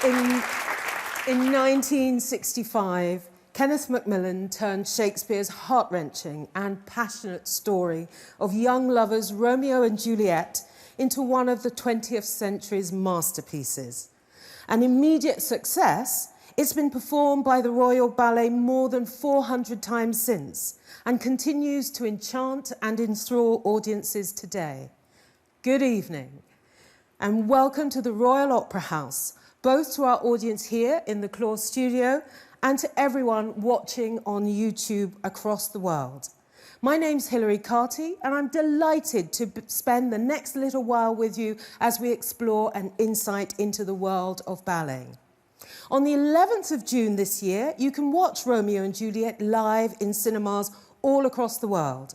In 1965, Kenneth MacMillan turned Shakespeare's heart-wrenching and passionate story of young lovers Romeo and Juliet into one of the 20th century's masterpieces. An immediate success, it's been performed by the Royal Ballet more than 400 times since and continues to enchant and enthrall audiences today. Good evening and welcome to the Royal Opera House, both to our audience here in the Claw studio and to everyone watching on YouTube across the world. My name's Hilary Carty and I'm delighted to spend the next little while with you as we explore an insight into the world of ballet. On the 11th of June this year, you can watch Romeo and Juliet live in cinemas all across the world.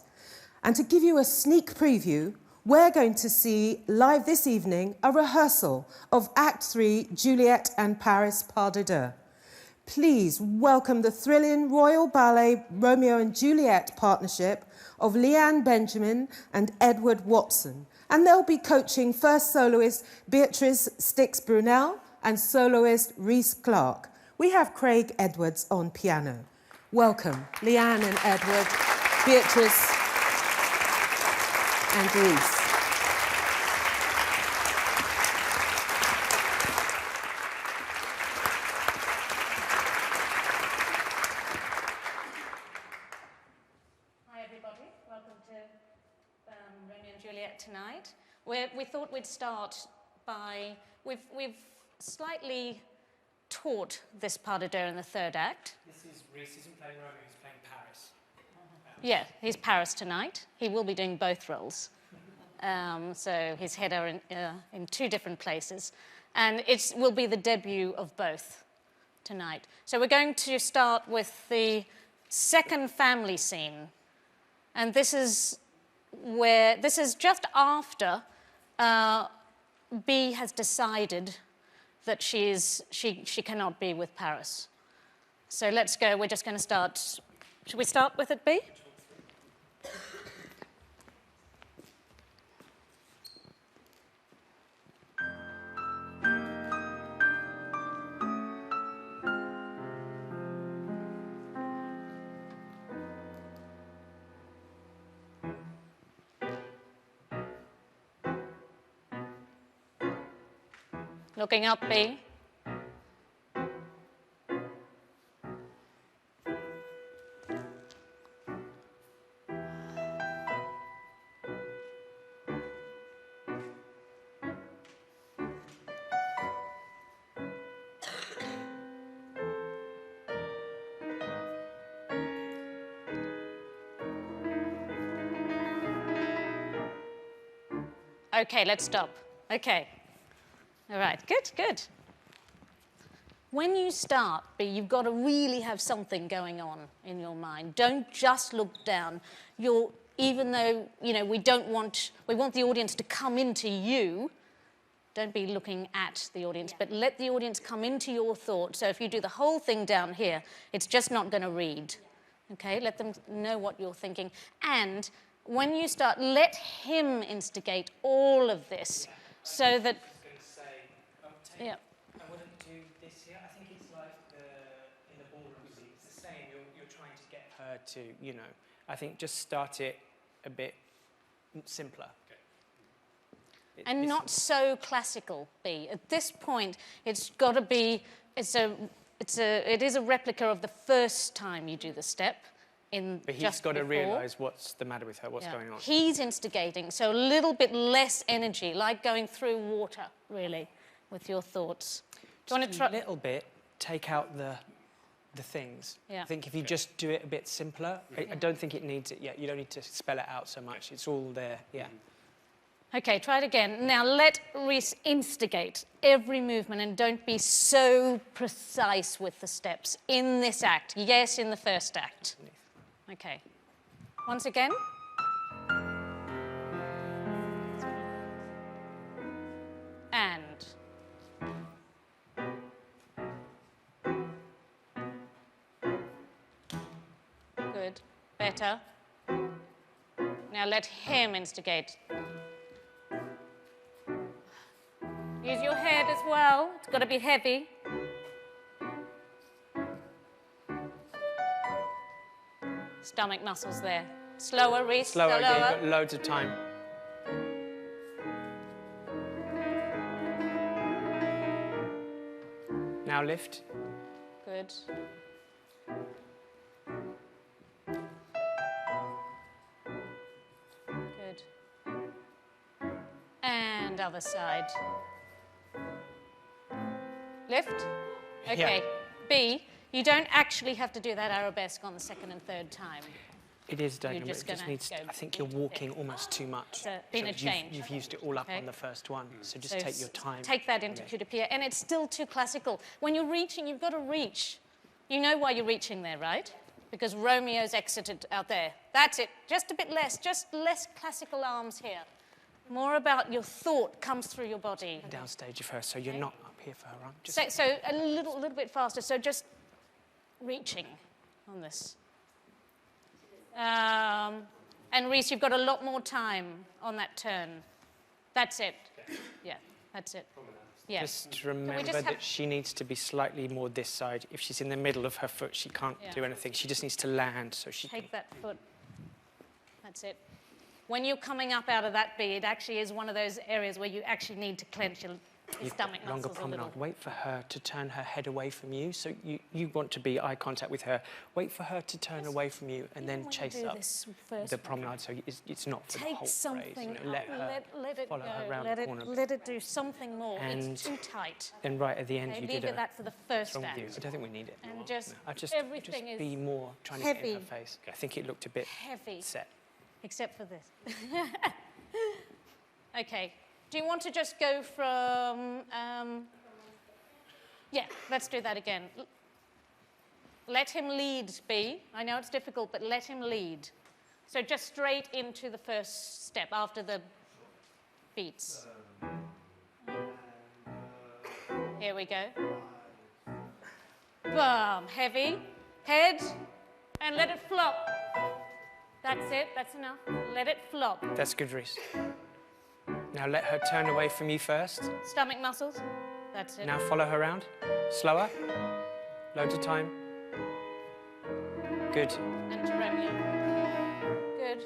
And to give you a sneak preview, we're going to see live this evening a rehearsal of Act 3, Juliet and Paris Pas de Deux. Please welcome the thrilling Royal Ballet Romeo and Juliet partnership of Leanne Benjamin and Edward Watson. And they'll be coaching first soloist Beatrice Stix-Brunel and soloist Reece Clarke. We have Craig Edwards on piano. Welcome, Leanne and Edward, Beatrice and Reece. Hi everybody, welcome to Romeo and Juliet tonight. We thought we'd start by, we've slightly taught this pas de deux in the third act. This is Reece isn't playing Romeo, he's playing Paris. Yeah, he's Paris tonight. He will be doing both roles. So his head are in two different places. And it will be the debut of both tonight. So we're going to start with the second family scene. And this is just after B has decided that she cannot be with Paris. So let's go, we're just going to start. Should we start with it, B? Looking up, B. Okay, let's stop. Okay. All right, good, good. When you start, B, you've got to really have something going on in your mind. Don't just look down. Even though, you know, we want the audience to come into you, don't be looking at the audience, but let the audience come into your thought. So if you do the whole thing down here, it's just not going to read. Okay, let them know what you're thinking. And when you start, let him instigate all of this so that... Yeah. I wouldn't do this here. I think it's like in the ballroom, it's the same. You're trying to get her to, you know. I think just start it a bit simpler. Okay. And not so classical, B. At this point, it's got to be. It is a replica of the first time you do the step. But he's got to realise what's the matter with her, what's going on. He's instigating, so a little bit less energy, like going through water, really. With your thoughts. Do you want to try? A little bit, take out the things. Yeah. I think if you just do it a bit simpler, I don't think it needs it yet. You don't need to spell it out so much. It's all there, yeah. Okay, try it again. Now let Reece instigate every movement and don't be so precise with the steps in this act. Yes, in the first act. Okay. Once again. And. Good. Better. Now let him instigate. Use your head as well. It's got to be heavy. Stomach muscles there. Slower, Reece. Slower again, you've got loads of time. Now lift. Good. Good. And other side. Lift. Okay. Yeah. B, you don't actually have to do that arabesque on the second and third time. It is done, You're but just it just gonna needs to, go I think you're walking almost too much. been a change. You've used it all up Okay. on the first one, so just So take your time. Take that into coup de pied. And it's still too classical. When you're reaching, you've got to reach. You know why you're reaching there, right? Because Romeo's exited out there. That's it. Just a bit less. Just less classical arms here. More about your thought comes through your body. Downstage of her, so you're not up here for her arm. Just So a little bit faster. So just reaching on this. And Reece, you've got a lot more time on that turn. That's it. Yeah, that's it. Yeah. Just remember just have- that she needs to be slightly more this side. If she's in the middle of her foot, she can't Yeah. do anything. She just needs to land so she can... Take that foot. That's it. When you're coming up out of that B, it actually is one of those areas where you actually need to clench your stomach Longer muscles a promenade. little. Wait for her to turn her head away from you. So you want to be eye contact with her. Wait for her to turn away from you and then wanna chase do up this first the one. promenade. So it's not for the Take whole something phrase. You know, up, let her let it follow go, her around let the it, corner. let it do something more. And it's too tight. Then right at the end, Okay, you leave did it that for the first wrong with you. act. I don't think we need it. And just, I just everything is be more trying to get in her heavy. face. I think it looked a bit heavy, set. except for this. Okay, do you want to just go from, yeah, let's do that again. Let him lead, B. I know it's difficult, but let him lead. So just straight into the first step after the beats. Here we go. Boom, heavy, head, and let it flop. That's it, that's enough. Let it flop. That's good, Reece. Now let her turn away from you first. Stomach muscles, that's it. Now follow her around. Slower. Loads of time. Good. And to Romeo. Good.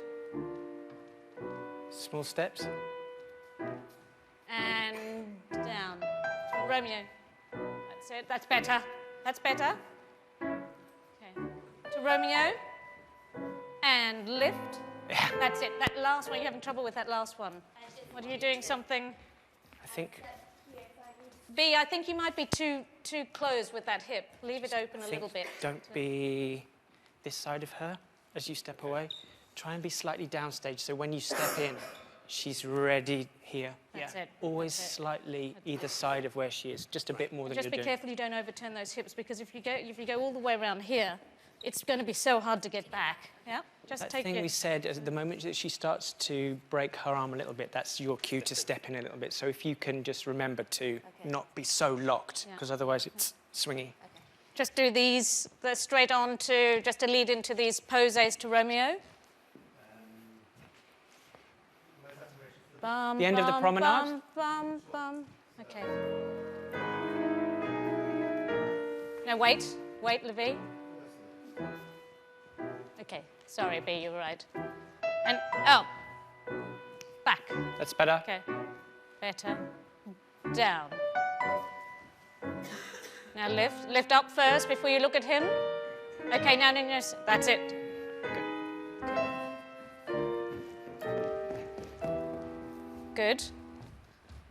Small steps. And down. To Romeo. That's it, that's better. That's better. Okay. To Romeo. And lift. Yeah. That's it. That last one, you're having trouble with that last one. What are you doing? Something? I think B, I think you might be too close with that hip. Leave it open a little bit. don't be this side of her as you step away. Try and be slightly downstage so when you step in, she's ready here. That's yeah. it. Always That's it. slightly either side of where she is, just a bit more than Just you're be doing. careful you don't overturn those hips, because if you go all the way around here, it's going to be so hard to get back. Yeah? Just That take thing it. we said, at the moment that she starts to break her arm a little bit, that's your cue to step in a little bit. So if you can just remember to not be so locked, Yeah. because otherwise it's swingy. Just do these straight on to, just to lead into these poses to Romeo. Bum, The end of the bum, promenade? Bum, bum, bum. Okay. No, wait, Levy. Okay, sorry, B, you were right. And, oh, back. That's better. Okay, better. Down. Now lift up first before you look at him. Okay, now, that's it. Good.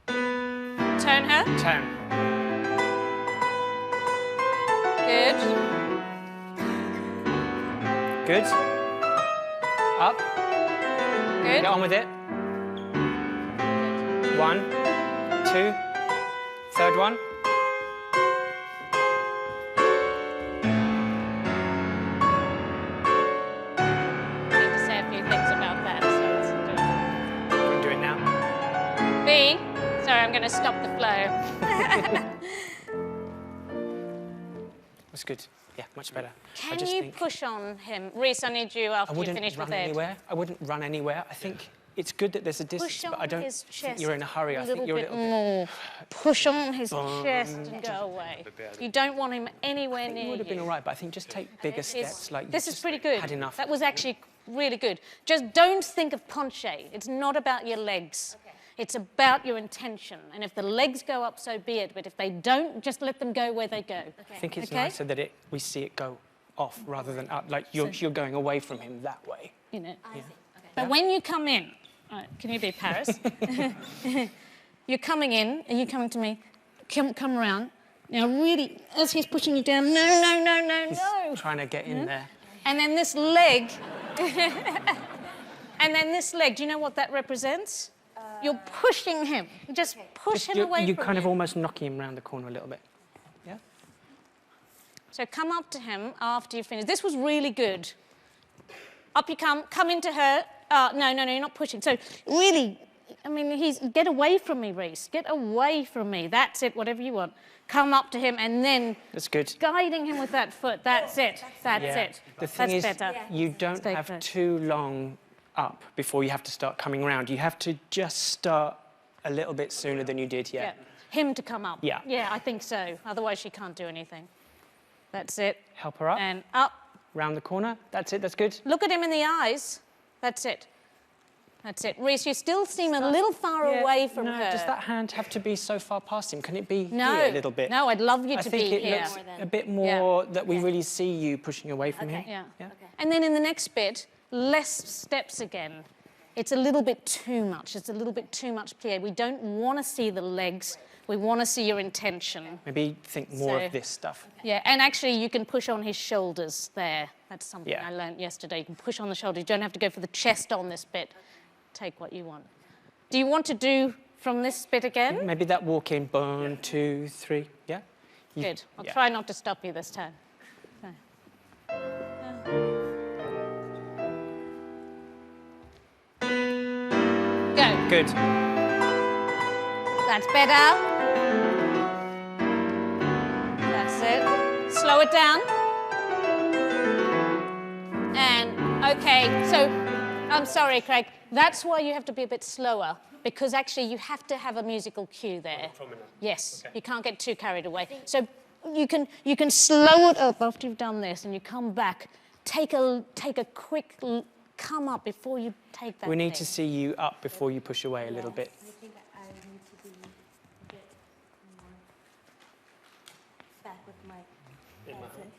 Turn her. Turn. Good. Good. Up. Good. Get on with it. 1, 2. Third one. I need to say a few things about that, so let's do it. You can do it now. B, sorry, I'm going to stop the flow. That's good. Yeah, much better. I Can just you think push on him? Reece, I need you after you finish run with Ed. anywhere. I wouldn't run anywhere. I think it's good that there's a distance, Push but on I don't his think chest you're in a hurry. I think you're a little bit... more. Push on his chest and go away. You don't want him anywhere near you. You would have been all right, but I think just take bigger steps. Like This is pretty good. Had enough. That was actually really good. Just don't think of penché. It's not about your legs. Okay. It's about your intention. And if the legs go up, so be it. But if they don't, just let them go where they go. Okay. I think it's nicer that we see it go off rather than up. Like you're going away from him that way. You know. Yeah. But when you come in, can you be Paris? You're coming in and you're coming to me. Come around. Now, really, as he's pushing you down, no. Trying to get in there. And then this leg, do you know what that represents? You're pushing him. Just push him away from You're kind of you. almost knocking him around the corner a little bit. Yeah? So come up to him after you finish. This was really good. Up you come into her. No, you're not pushing. So really, I mean, get away from me, Reece. Get away from me. That's it, whatever you want. Come up to him and then... That's good. Guiding him with that foot. That's it. That's it. The thing is, better. you don't have too long up before you have to start coming around. You have to just start a little bit sooner than you did, Yeah. Him to come up. Yeah. Yeah, I think so. Otherwise, she can't do anything. That's it. Help her up. And up. Round the corner. That's it. That's good. Look at him in the eyes. That's it. That's it. Reece, you still seem a little far away from her. Does that hand have to be so far past him? Can it be here a little bit? No, I'd love you to be here. I think it looks a bit more that we really see you pushing away from him. Yeah. Yeah. Okay. And then in the next bit, less steps again. It's a little bit too much. It's a little bit too much plie. We don't want to see the legs. We want to see your intention. Maybe think more of this stuff. Yeah, and actually you can push on his shoulders there. That's something Yeah. I learned yesterday. You can push on the shoulders. You don't have to go for the chest on this bit. Take what you want. Do you want to do from this bit again? Maybe that walk in, 1, 2, 3, yeah? Good. I'll try not to stop you this time. Go. Good. That's better. That's it. Slow it down. And, okay, so, I'm sorry, Craig. That's why you have to be a bit slower, because actually you have to have a musical cue there. Yes, okay. You can't get too carried away. So you can slow it up after you've done this, and you come back. Take a quick come up before you take that. We need to see you up before you push away a little bit. I think I need to be a bit more back with my...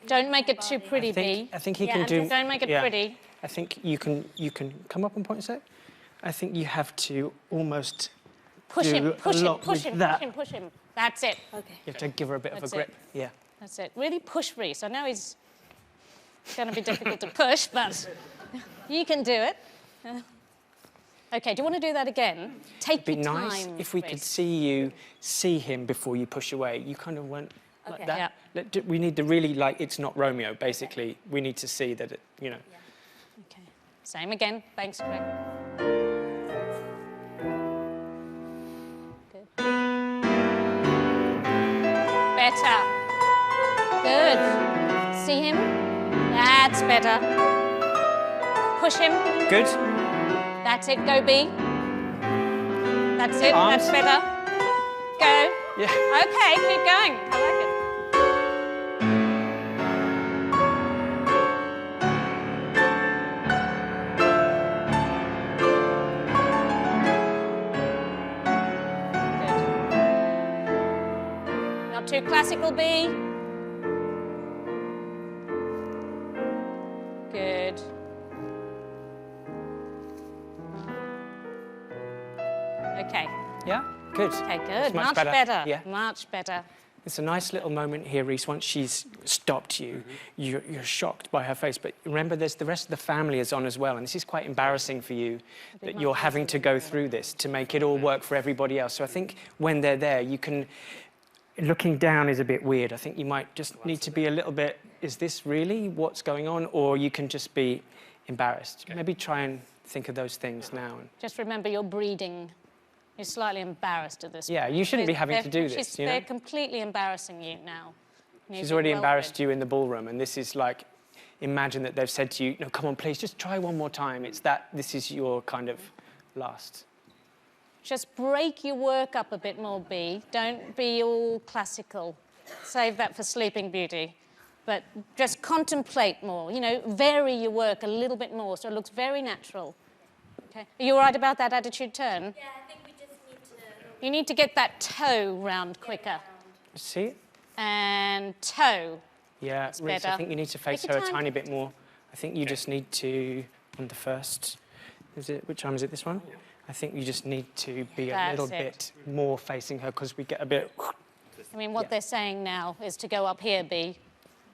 Don't make it too pretty, B. I think he can do... Don't make it pretty. I think you can come up and point a sec. I think you have to almost push him. That's it. Okay. You have to give her a bit of a grip. Yeah. That's it. Really push Reece. I know he's going to be difficult to push, but you can do it. Okay, do you want to do that again? Take your time. It'd be nice if we could see him before you push away. You kind of went like that. Yeah. We need to really, like, it's not Romeo, basically. Okay. We need to see that, you know. Yeah. Okay. Same again. Thanks, Craig. Good. Better. Good. See him? That's better. Push him. Good. That's it. Go, B. That's it. Arms. That's better. Go. Yeah. Okay, keep going. I like it. Good. Not too classical, B. Good. Okay. Yeah? Good. Okay, good. It's much better. Yeah. Much better. It's a nice little moment here, Reece. Once she's stopped you, you're shocked by her face. But remember, there's the rest of the family is on as well. And this is quite embarrassing for you that you're having to go through this to make it all work for everybody else. So I think when they're there, you can... Looking down is a bit weird. I think you might just need to be a little bit, is this really what's going on? Or you can just be embarrassed. Okay. Maybe try and think of those things now. Just remember you're breeding. You're slightly embarrassed at this point. Yeah, you shouldn't be having to do this, you know? They're completely embarrassing you now. She's already embarrassed you in the ballroom, and this is like, imagine that they've said to you, no, come on, please, just try one more time. It's that, this is your kind of last. Just break your work up a bit more, B. Don't be all classical. Save that for Sleeping Beauty. But just contemplate more, you know, vary your work a little bit more so it looks very natural. Okay. Are you all right about that attitude turn? Yeah, I think we just need to... You need to get that toe round quicker. See it? And toe. Yeah, That's Reece, I better. think you need to face Take her your a time. tiny bit more. I think you just need to, on the first, which arm is it, this one? I think you just need to be a That's little it. bit more facing her because we get a bit... I mean, what they're saying now is to go up here, B,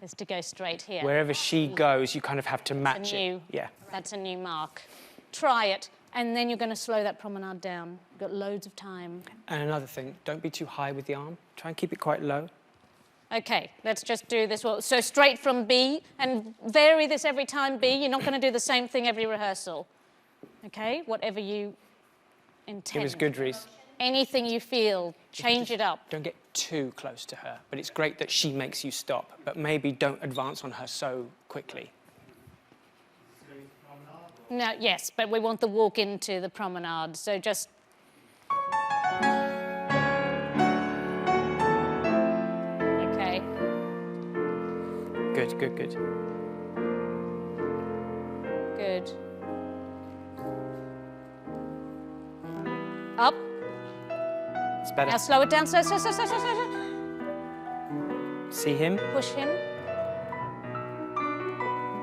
is to go straight here. Wherever she goes, you kind of have to match it. Yeah. That's a new mark. Try it, and then you're going to slow that promenade down. You've got loads of time. And another thing, don't be too high with the arm. Try and keep it quite low. Okay, let's just do this. So straight from B, and vary this every time, B. You're not going to do the same thing every rehearsal. Okay, whatever you intend. It was good, Reece. Anything you feel, change it up. Don't get too close to her, but it's great that she makes you stop, but maybe don't advance on her so quickly. No, yes, but we want the walk into the promenade, so just... Okay. Good, good, good. Good. Up. It's better. Now slow it down. Slow. See him? Push him.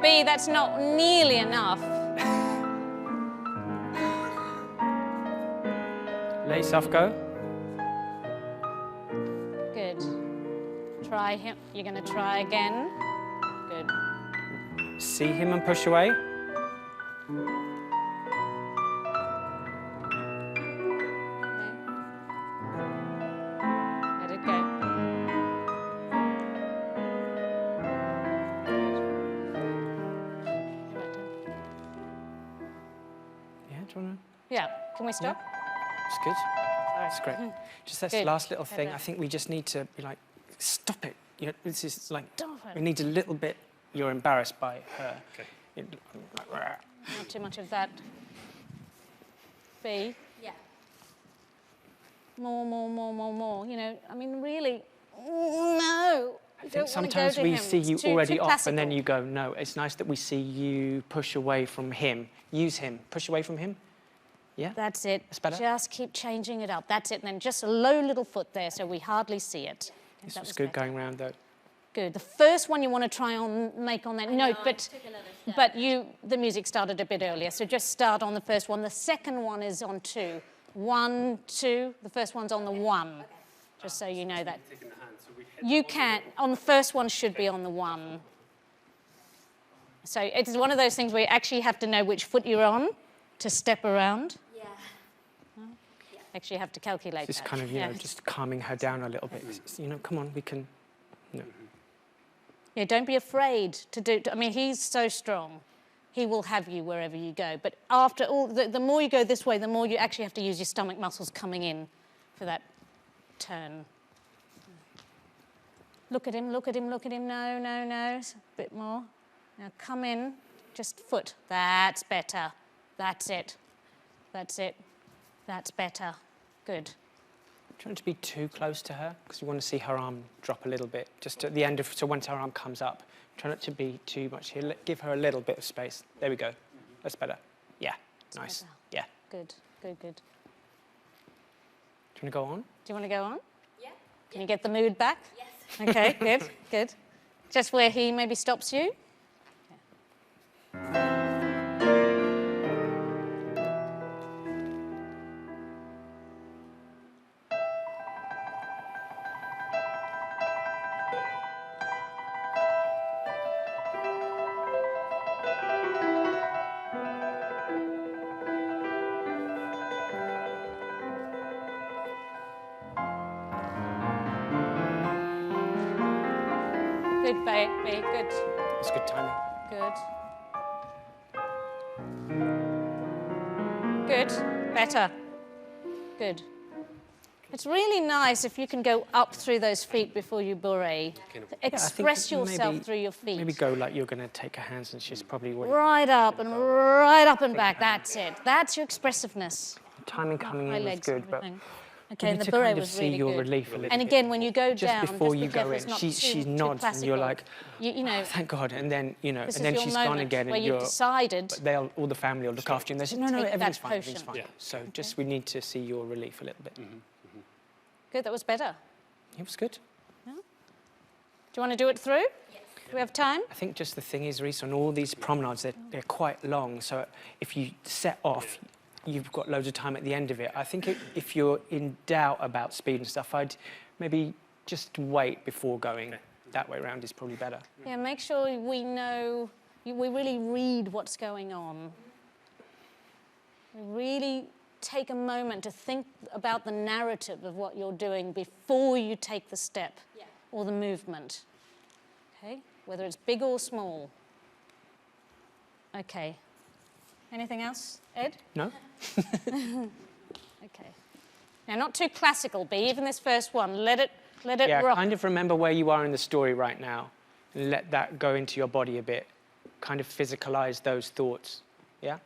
B, that's not nearly enough. Let yourself go. Good. Try him. You're going to try again. Good. See him and push away. Let it go. Yeah, do you want to? Yeah. Can we stop? It's good. That's great. Just this Good. last little thing, Better. I think we just need to be like, stop it. You know, this is like, Stop it. we need a little bit, you're embarrassed by her. Okay. Not too much of that. B. Yeah. More. You know, I mean, really, no. I think sometimes we see you too, already too off and then classical. you go, no, it's nice that we see you push away from him. Use him. Push away from him. Yeah? That's it. That's better? Just keep changing it up. That's it. And then just a low little foot there so we hardly see it. I think This that was good better. going round though. Good. The first one you want to try on, make on that note, but the music started a bit earlier, so just start on the first one. The second one is on 2. 1, 2. The first one's on the 1, just so you know that. You can't. On the first one should be on the 1. So it's one of those things where you actually have to know which foot you're on to step around. Yeah. Actually, you have to calculate Just that. kind of, you Yeah. know, just calming her down a little bit. You know, come on, we can. No. Yeah, don't be afraid to do... I mean, he's so strong. He will have you wherever you go. But after all, the more you go this way, the more you actually have to use your stomach muscles coming in for that turn. Look at him. No. A bit more. Now come in, just foot. That's better. That's it. That's better. Good. Trying to be too close to her because you want to see her arm drop a little bit. Just at the end of, so once her arm comes up, try not to be too much here. Give her a little bit of space. There we go. That's better. Yeah, nice. better. Yeah. Good. Do you want to go on? Do you want to go on? Yeah. Can you get the mood back? Yes. Okay, good. Just where he maybe stops you. Good, babe. Good. It's good timing. Good. Better. Good. It's really nice if you can go up through those feet before you bourrée. Express yourself through your feet. Maybe go like you're going to take her hands and she's probably already... Right up and back. That's it. That's your expressiveness. Timing coming in was good, but... Okay, and the to bourrée kind of was see really your good. relief a little And bit. again, when you go Just down, before just you be go careful in, it's not she too nods and you're classical. like, you know, oh, thank God, and then, you know, this and then is your she's gone moment again where and you've you're... decided. But all the family will look after you and they say, no, Take that everything's fine, everything's potion. fine. So just we need to see your relief a little bit. Good, that was better. It was good. Yeah. Do you want to do it through? Yes. Do we have time? I think just the thing is, Reece, on all these promenades, they're quite long, so if you set off, you've got loads of time at the end of it. I think if you're in doubt about speed and stuff, I'd maybe just wait before going. That way around is probably better. Yeah, make sure we know, we really read what's going on. We really take a moment to think about the narrative of what you're doing before you take the step or the movement. Okay, whether it's big or small. Okay. Anything else, Ed? No? Okay. Now, not too classical, B. Even this first one, let it Yeah, rock. kind of remember where you are in the story right now and let that go into your body a bit. Kind of physicalize those thoughts. Yeah?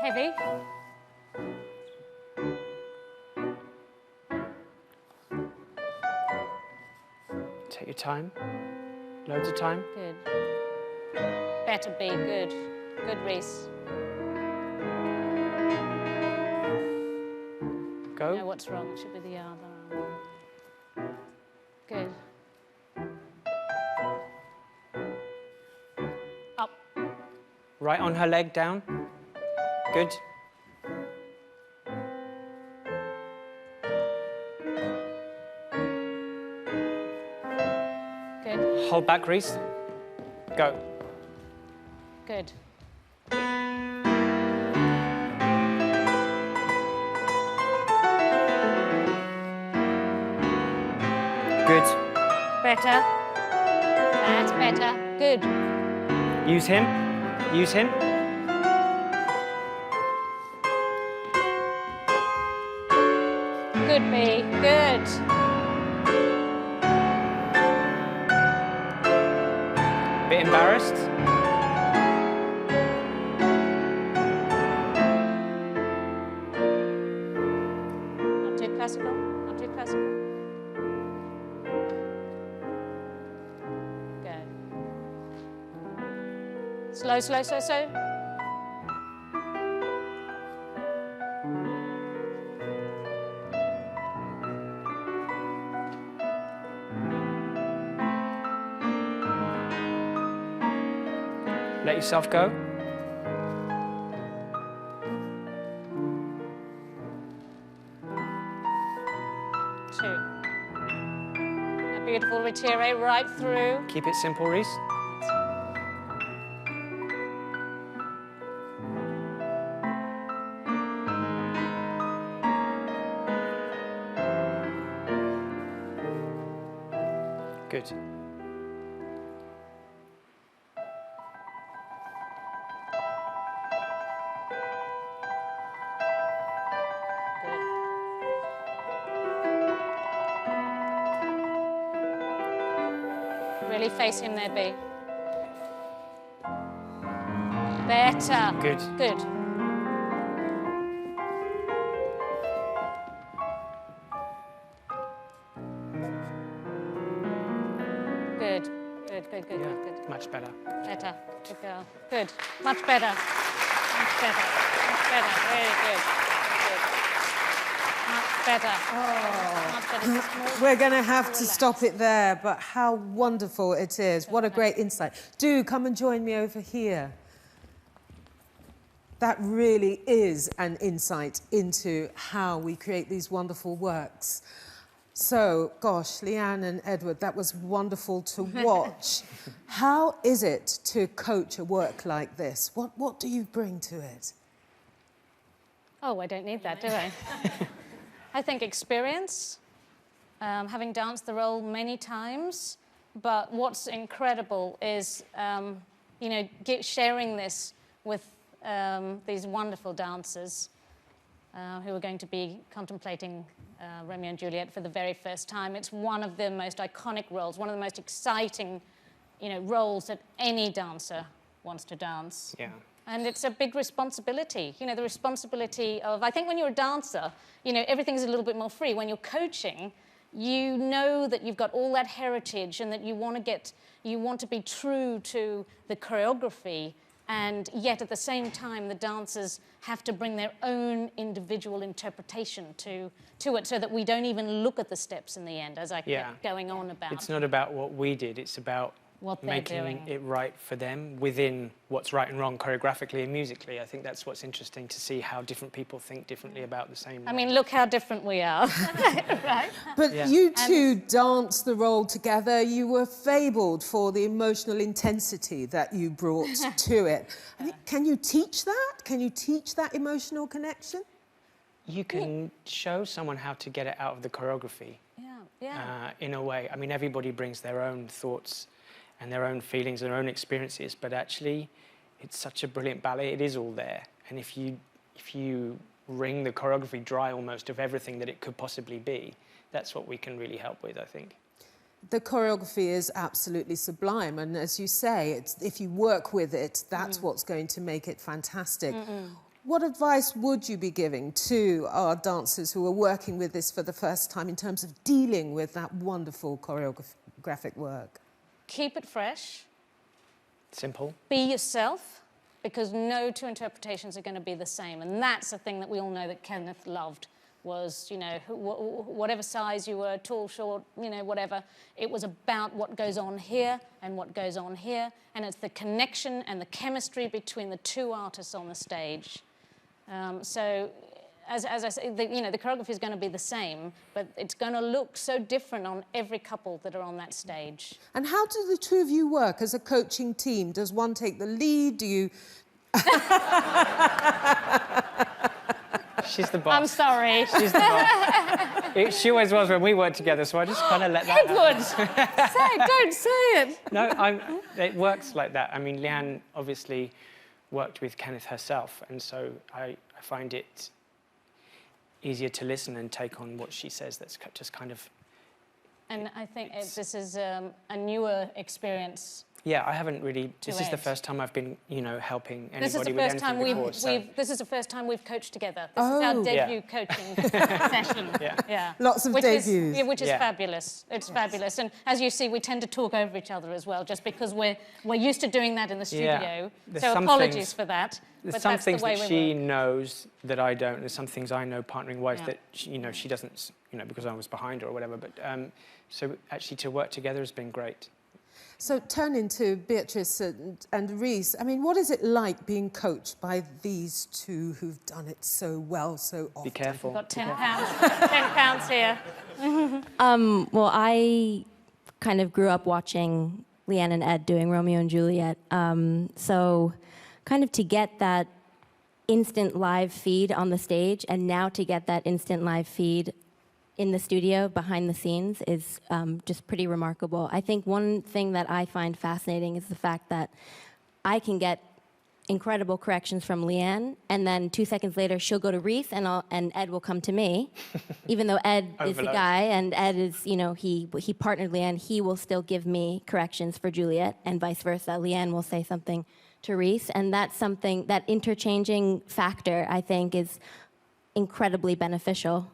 Heavy. Take your time. Loads of time. Good. Better B. Good. Good, Reece. Go. No, what's wrong? It should be the other arm. Good. Up. Right on her leg, down. Good. Good. Hold back, Reece. Go. Good. Good. Better. That's better. Good. Use him. Use him. Good, B. Good. Bit embarrassed. Not too classical. Not too classical. Go. Slow, slow, slow, slow. Let yourself go. Two. A beautiful retire right through. Keep it simple, Reece. Good. Really face him there, B. Better. Good. Good. Good. Good, good, good, Yeah, good, good. much better. Better. Good girl. Good. Much better. Much better. Much better. Very good. Very good. Much better. Much better. Just more We're going to have to relaxed. stop it there, but how wonderful it is. What a great insight. Do come and join me over here. That really is an insight into how we create these wonderful works. So, gosh, Leanne and Edward, that was wonderful to watch. How is it to coach a work like this? What do you bring to it? Oh, I don't need that, do I? I think experience, having danced the role many times, but what's incredible is, you know, sharing this with these wonderful dancers who are going to be contemplating Romeo and Juliet for the very first time. It's one of the most iconic roles, one of the most exciting, you know, roles that any dancer wants to dance. Yeah. And it's a big responsibility. You know, the responsibility of, I think when you're a dancer, you know, everything's a little bit more free. When you're coaching, you know that you've got all that heritage and that you want to be true to the choreography, and yet at the same time the dancers have to bring their own individual interpretation to it, so that we don't even look at the steps in the end, as I kept going on about. It's not about what we did, it's about what they're making doing. it right for them within what's right and wrong choreographically and musically. I think that's what's interesting, to see how different people think differently about the same role. I mean, look how different we are, right? But you two danced the role together. You were fabled for the emotional intensity that you brought to it. I mean, can you teach that? Can you teach that emotional connection? You can show someone how to get it out of the choreography. In a way. I mean, everybody brings their own thoughts and their own feelings and their own experiences, but actually it's such a brilliant ballet, it is all there. And if you wring the choreography dry almost of everything that it could possibly be, that's what we can really help with, I think. The choreography is absolutely sublime, and as you say, if you work with it, that's what's going to make it fantastic. What advice would you be giving to our dancers who are working with this for the first time in terms of dealing with that wonderful choreographic work? Keep it fresh. Simple. Be yourself, because no two interpretations are going to be the same. And that's the thing that we all know that Kenneth loved, was, you know, whatever size you were, tall, short, you know, whatever, it was about what goes on here and what goes on here. And it's the connection and the chemistry between the two artists on the stage. So, as I say, you know, the choreography is going to be the same, but it's going to look so different on every couple that are on that stage. And how do the two of you work as a coaching team? Does one take the lead? Do you... She's the boss. I'm sorry. She's the boss. She always was when we worked together, so I just kind of let that Edward! Say it, don't say it. No, it works like that. I mean, Leanne obviously worked with Kenneth herself, and so I find it easier to listen and take on what she says. That's just kind of... And I think this is a newer experience. Yeah, I haven't really... This is the first time I've been, you know, helping anybody with anything before. This is the first time we've coached together. This is our debut coaching session. Yeah. Lots of debuts. Which is fabulous. It's fabulous. And as you see, we tend to talk over each other as well, just because we're used to doing that in the studio. So apologies for that. There's some things that she knows that I don't. There's some things I know partnering-wise that, you know, she doesn't, you know, because I was behind her or whatever. But so actually to work together has been great. So turning to Beatrice and Reece, I mean, what is it like being coached by these two who've done it so well, so often? Be careful. We've got £10 here. Well, I kind of grew up watching Leanne and Ed doing Romeo and Juliet. So kind of to get that instant live feed on the stage, and now to get that instant live feed in the studio behind the scenes is just pretty remarkable. I think one thing that I find fascinating is the fact that I can get incredible corrections from Leanne, and then 2 seconds later she'll go to Reece, and Ed will come to me, even though Ed is the guy, and Ed is, you know, he partnered Leanne. He will still give me corrections for Juliet, and vice versa. Leanne will say something to Reece, and that's something, that interchanging factor, I think, is incredibly beneficial,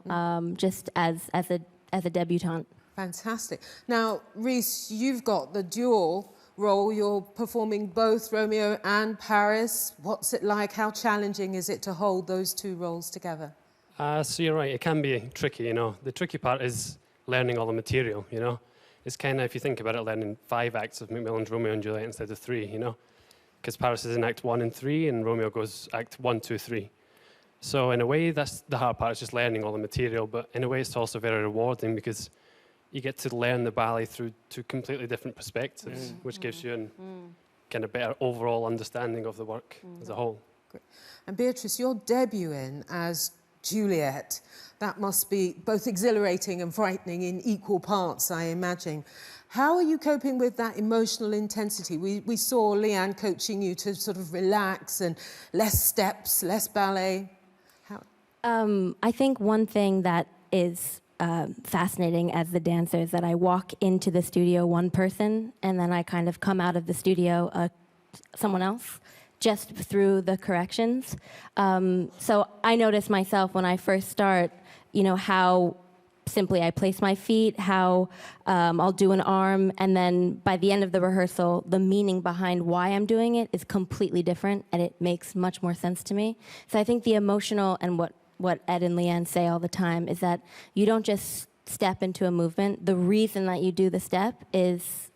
just as a debutante. Fantastic. Now, Reece, you've got the dual role. You're performing both Romeo and Paris. What's it like? How challenging is it to hold those two roles together? So you're right, it can be tricky, you know. The tricky part is learning all the material, you know. It's kind of, if you think about it, learning 5 acts of MacMillan's Romeo and Juliet instead of 3, you know. Because Paris is in Act 1 and 3, and Romeo goes Act 1, 2, 3. So in a way, that's the hard part, is just learning all the material, but in a way it's also very rewarding because you get to learn the ballet through two completely different perspectives, which gives you a kind of better overall understanding of the work as a whole. Great. And Beatrice, you're debuting as Juliet. That must be both exhilarating and frightening in equal parts, I imagine. How are you coping with that emotional intensity? We saw Leanne coaching you to sort of relax and less steps, less ballet. I think one thing that is fascinating as the dancer is that I walk into the studio one person, and then I kind of come out of the studio someone else, just through the corrections. So I notice myself when I first start, how simply I place my feet, how I'll do an arm, and then by the end of the rehearsal, the meaning behind why I'm doing it is completely different, and it makes much more sense to me. So I think the emotional, and what Ed and Leanne say all the time, is that you don't just step into a movement. The reason that you do the step is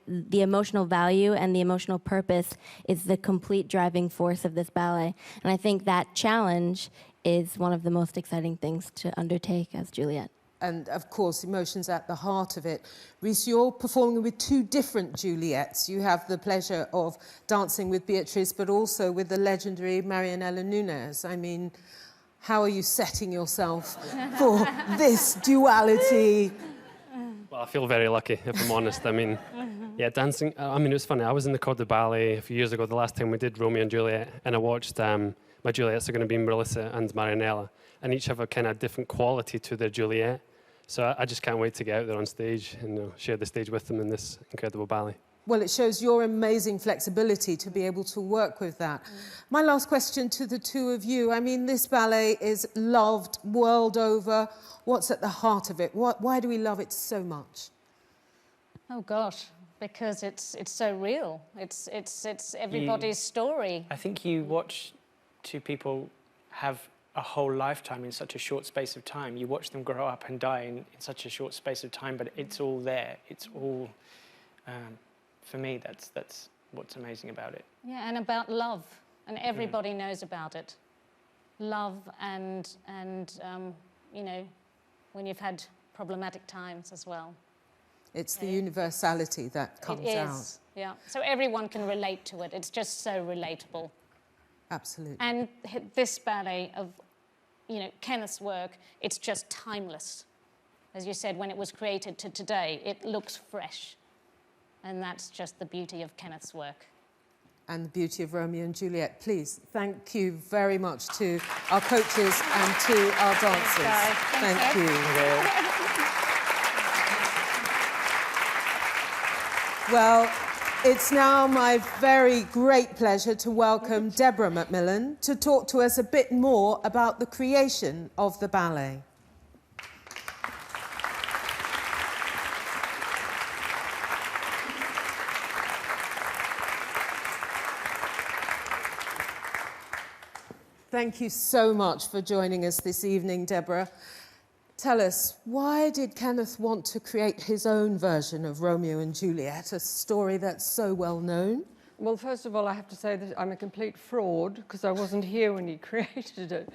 the emotional value and the emotional purpose is the complete driving force of this ballet. And I think that challenge is one of the most exciting things to undertake as Juliet. And of course, emotions at the heart of it. Reece, you're performing with two different Juliets. You have the pleasure of dancing with Beatrice, but also with the legendary Marianela Nunes. I mean, how are you setting yourself for this duality? Well, I feel very lucky, if I'm honest. I mean, yeah, dancing, it was funny. I was in the Corps de Ballet a few years ago, the last time we did Romeo and Juliet, and I watched my Juliets are going to be Melissa and Marianela, and each have a kind of different quality to their Juliet. So I just can't wait to get out there on stage and share the stage with them in this incredible ballet. Well, it shows your amazing flexibility to be able to work with that. My last question to the two of you. I mean, this ballet is loved world over. What's at the heart of it? Why do we love it so much? Oh gosh, because it's so real. It's everybody's story. I think you watch two people have a whole lifetime in such a short space of time. You watch them grow up and die in such a short space of time, but it's all there. It's all... for me, that's what's amazing about it. Yeah, and about love, and everybody knows about it. Love and when you've had problematic times as well. It's the universality that comes out. It is, yeah. So everyone can relate to it. It's just so relatable. Absolutely. And this ballet of, Kenneth's work, it's just timeless. As you said, when it was created to today, it looks fresh. And that's just the beauty of Kenneth's work. And the beauty of Romeo and Juliet. Please, thank you very much to our coaches and to our dancers. Thank you. Well, it's now my very great pleasure to welcome Deborah MacMillan to talk to us a bit more about the creation of the ballet. Thank you so much for joining us this evening, Deborah. Tell us, why did Kenneth want to create his own version of Romeo and Juliet, a story that's so well known? Well, first of all, I have to say that I'm a complete fraud because I wasn't here when he created it.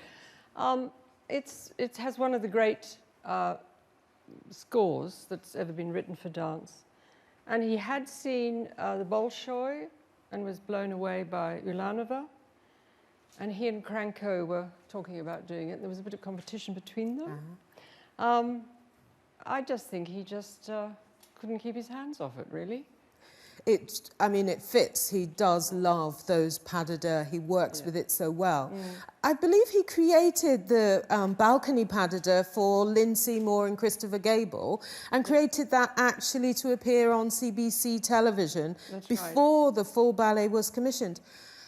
It has one of the great scores that's ever been written for dance. And he had seen the Bolshoi and was blown away by Ulanova. And he and Cranko were talking about doing it. There was a bit of competition between them. I just think he just couldn't keep his hands off it, really. It fits. He does love those pas de deux. He works with it so well. I believe he created the balcony pas de deux for Lynn, Seymour and Christopher Gable, and created that actually to appear on CBC television before the full ballet was commissioned.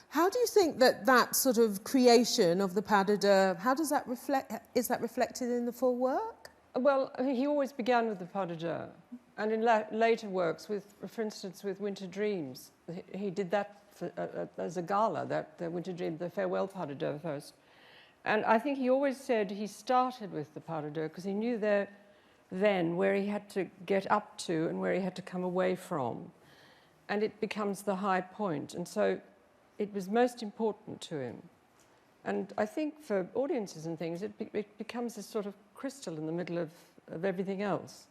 How do you think that sort of creation of the pas de deux, how does that reflect, is that reflected in the full work? Well, he always began with the pas de deux. And in later works, for instance, with Winter Dreams, he did that as a gala, the Winter Dream, the farewell pas de deux first. And I think he always said he started with the pas de deux because he knew then where he had to get up to and where he had to come away from. And it becomes the high point. And so it was most important to him And I think for audiences and things, it becomes this sort of crystal in the middle of everything else.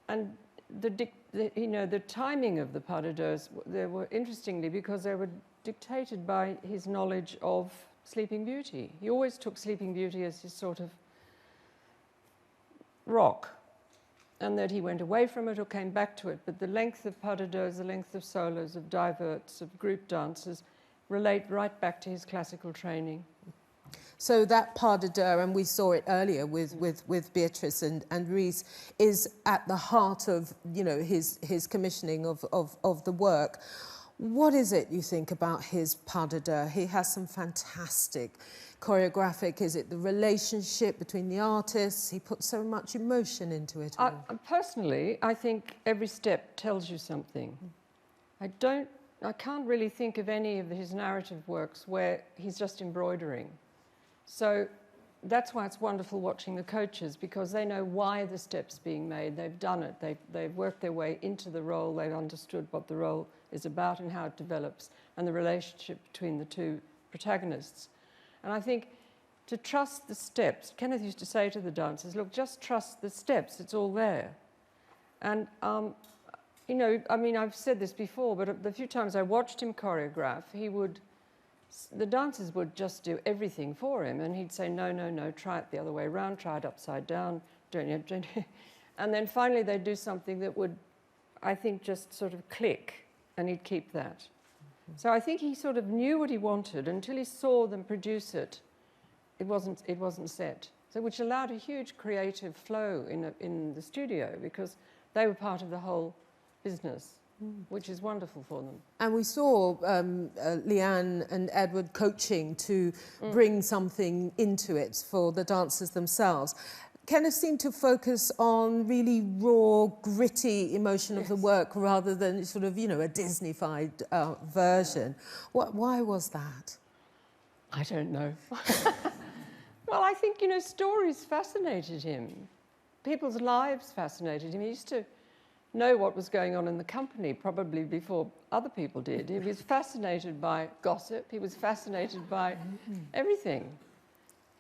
And the timing of the pas de deux, they were interestingly because they were dictated by his knowledge of Sleeping Beauty. He always took Sleeping Beauty as his sort of rock, and that he went away from it or came back to it. But the length of pas de deux, the length of solos, of diverts, of group dances, relate right back to his classical training. So that pas de deux, and we saw it earlier with Beatrice and Reece, is at the heart of, you know, his commissioning of the work. What is it, you think, about his pas de deux? He has some fantastic choreographic. Is it the relationship between the artists? He puts so much emotion into it all. Personally, I think every step tells you something. I can't really think of any of his narrative works where he's just embroidering. So that's why it's wonderful watching the coaches, because they know why the step's being made. They've done it. They've worked their way into the role. They've understood what the role is about and how it develops, and the relationship between the two protagonists. And I think to trust the steps, Kenneth used to say to the dancers, look, just trust the steps. It's all there. And, you know, I mean, I've said this before, but the few times I watched him choreograph, the dancers would just do everything for him, and he'd say, no, no, no, try it the other way around, try it upside down, and then finally they'd do something that would, I think, just sort of click, and he'd keep that. Mm-hmm. So I think he sort of knew what he wanted until he saw them produce it. It wasn't set, so which allowed a huge creative flow in the studio, because they were part of the whole business. Which is wonderful for them. And we saw Leanne and Edward coaching to bring something into it for the dancers themselves. Kenneth seemed to focus on really raw, gritty emotion of the work rather than sort of, you know, a Disney-fied version. Why was that? I don't know. Well, I think, you know, stories fascinated him. People's lives fascinated him. He used to know what was going on in the company, probably before other people did. He was fascinated by gossip. He was fascinated by everything.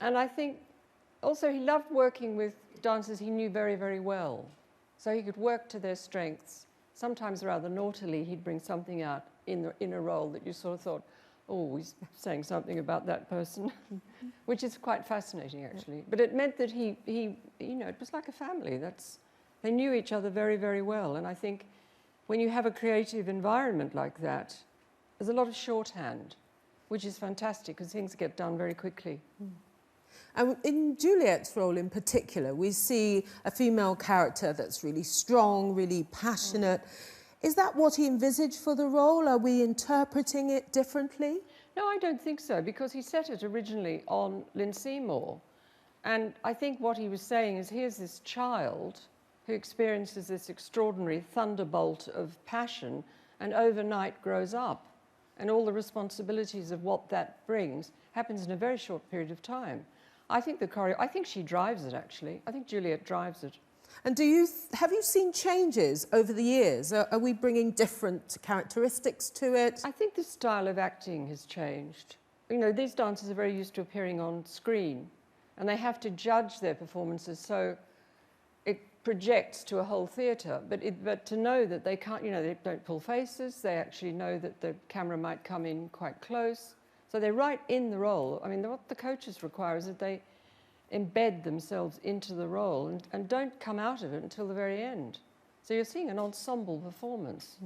And I think also he loved working with dancers he knew very, very well. So he could work to their strengths. Sometimes rather naughtily, he'd bring something out in a role that you sort of thought, oh, he's saying something about that person, which is quite fascinating, actually. But it meant that he, you know, it was like a family. They knew each other very, very well. And I think when you have a creative environment like that, there's a lot of shorthand, which is fantastic because things get done very quickly. And in Juliet's role in particular, we see a female character that's really strong, really passionate. Is that what he envisaged for the role? Are we interpreting it differently? No, I don't think so, because he set it originally on Lynn Seymour. And I think what he was saying is, here's this child who experiences this extraordinary thunderbolt of passion and overnight grows up. And all the responsibilities of what that brings happens in a very short period of time. I think I think she drives it, actually. I think Juliet drives it. And have you seen changes over the years? Are we bringing different characteristics to it? I think the style of acting has changed. You know, these dancers are very used to appearing on screen, and they have to judge their performances, so it projects to a whole theatre. But to know that they can't, you know, they don't pull faces, they actually know that the camera might come in quite close. So they're right in the role. I mean, what the coaches require is that they embed themselves into the role and don't come out of it until the very end. So you're seeing an ensemble performance.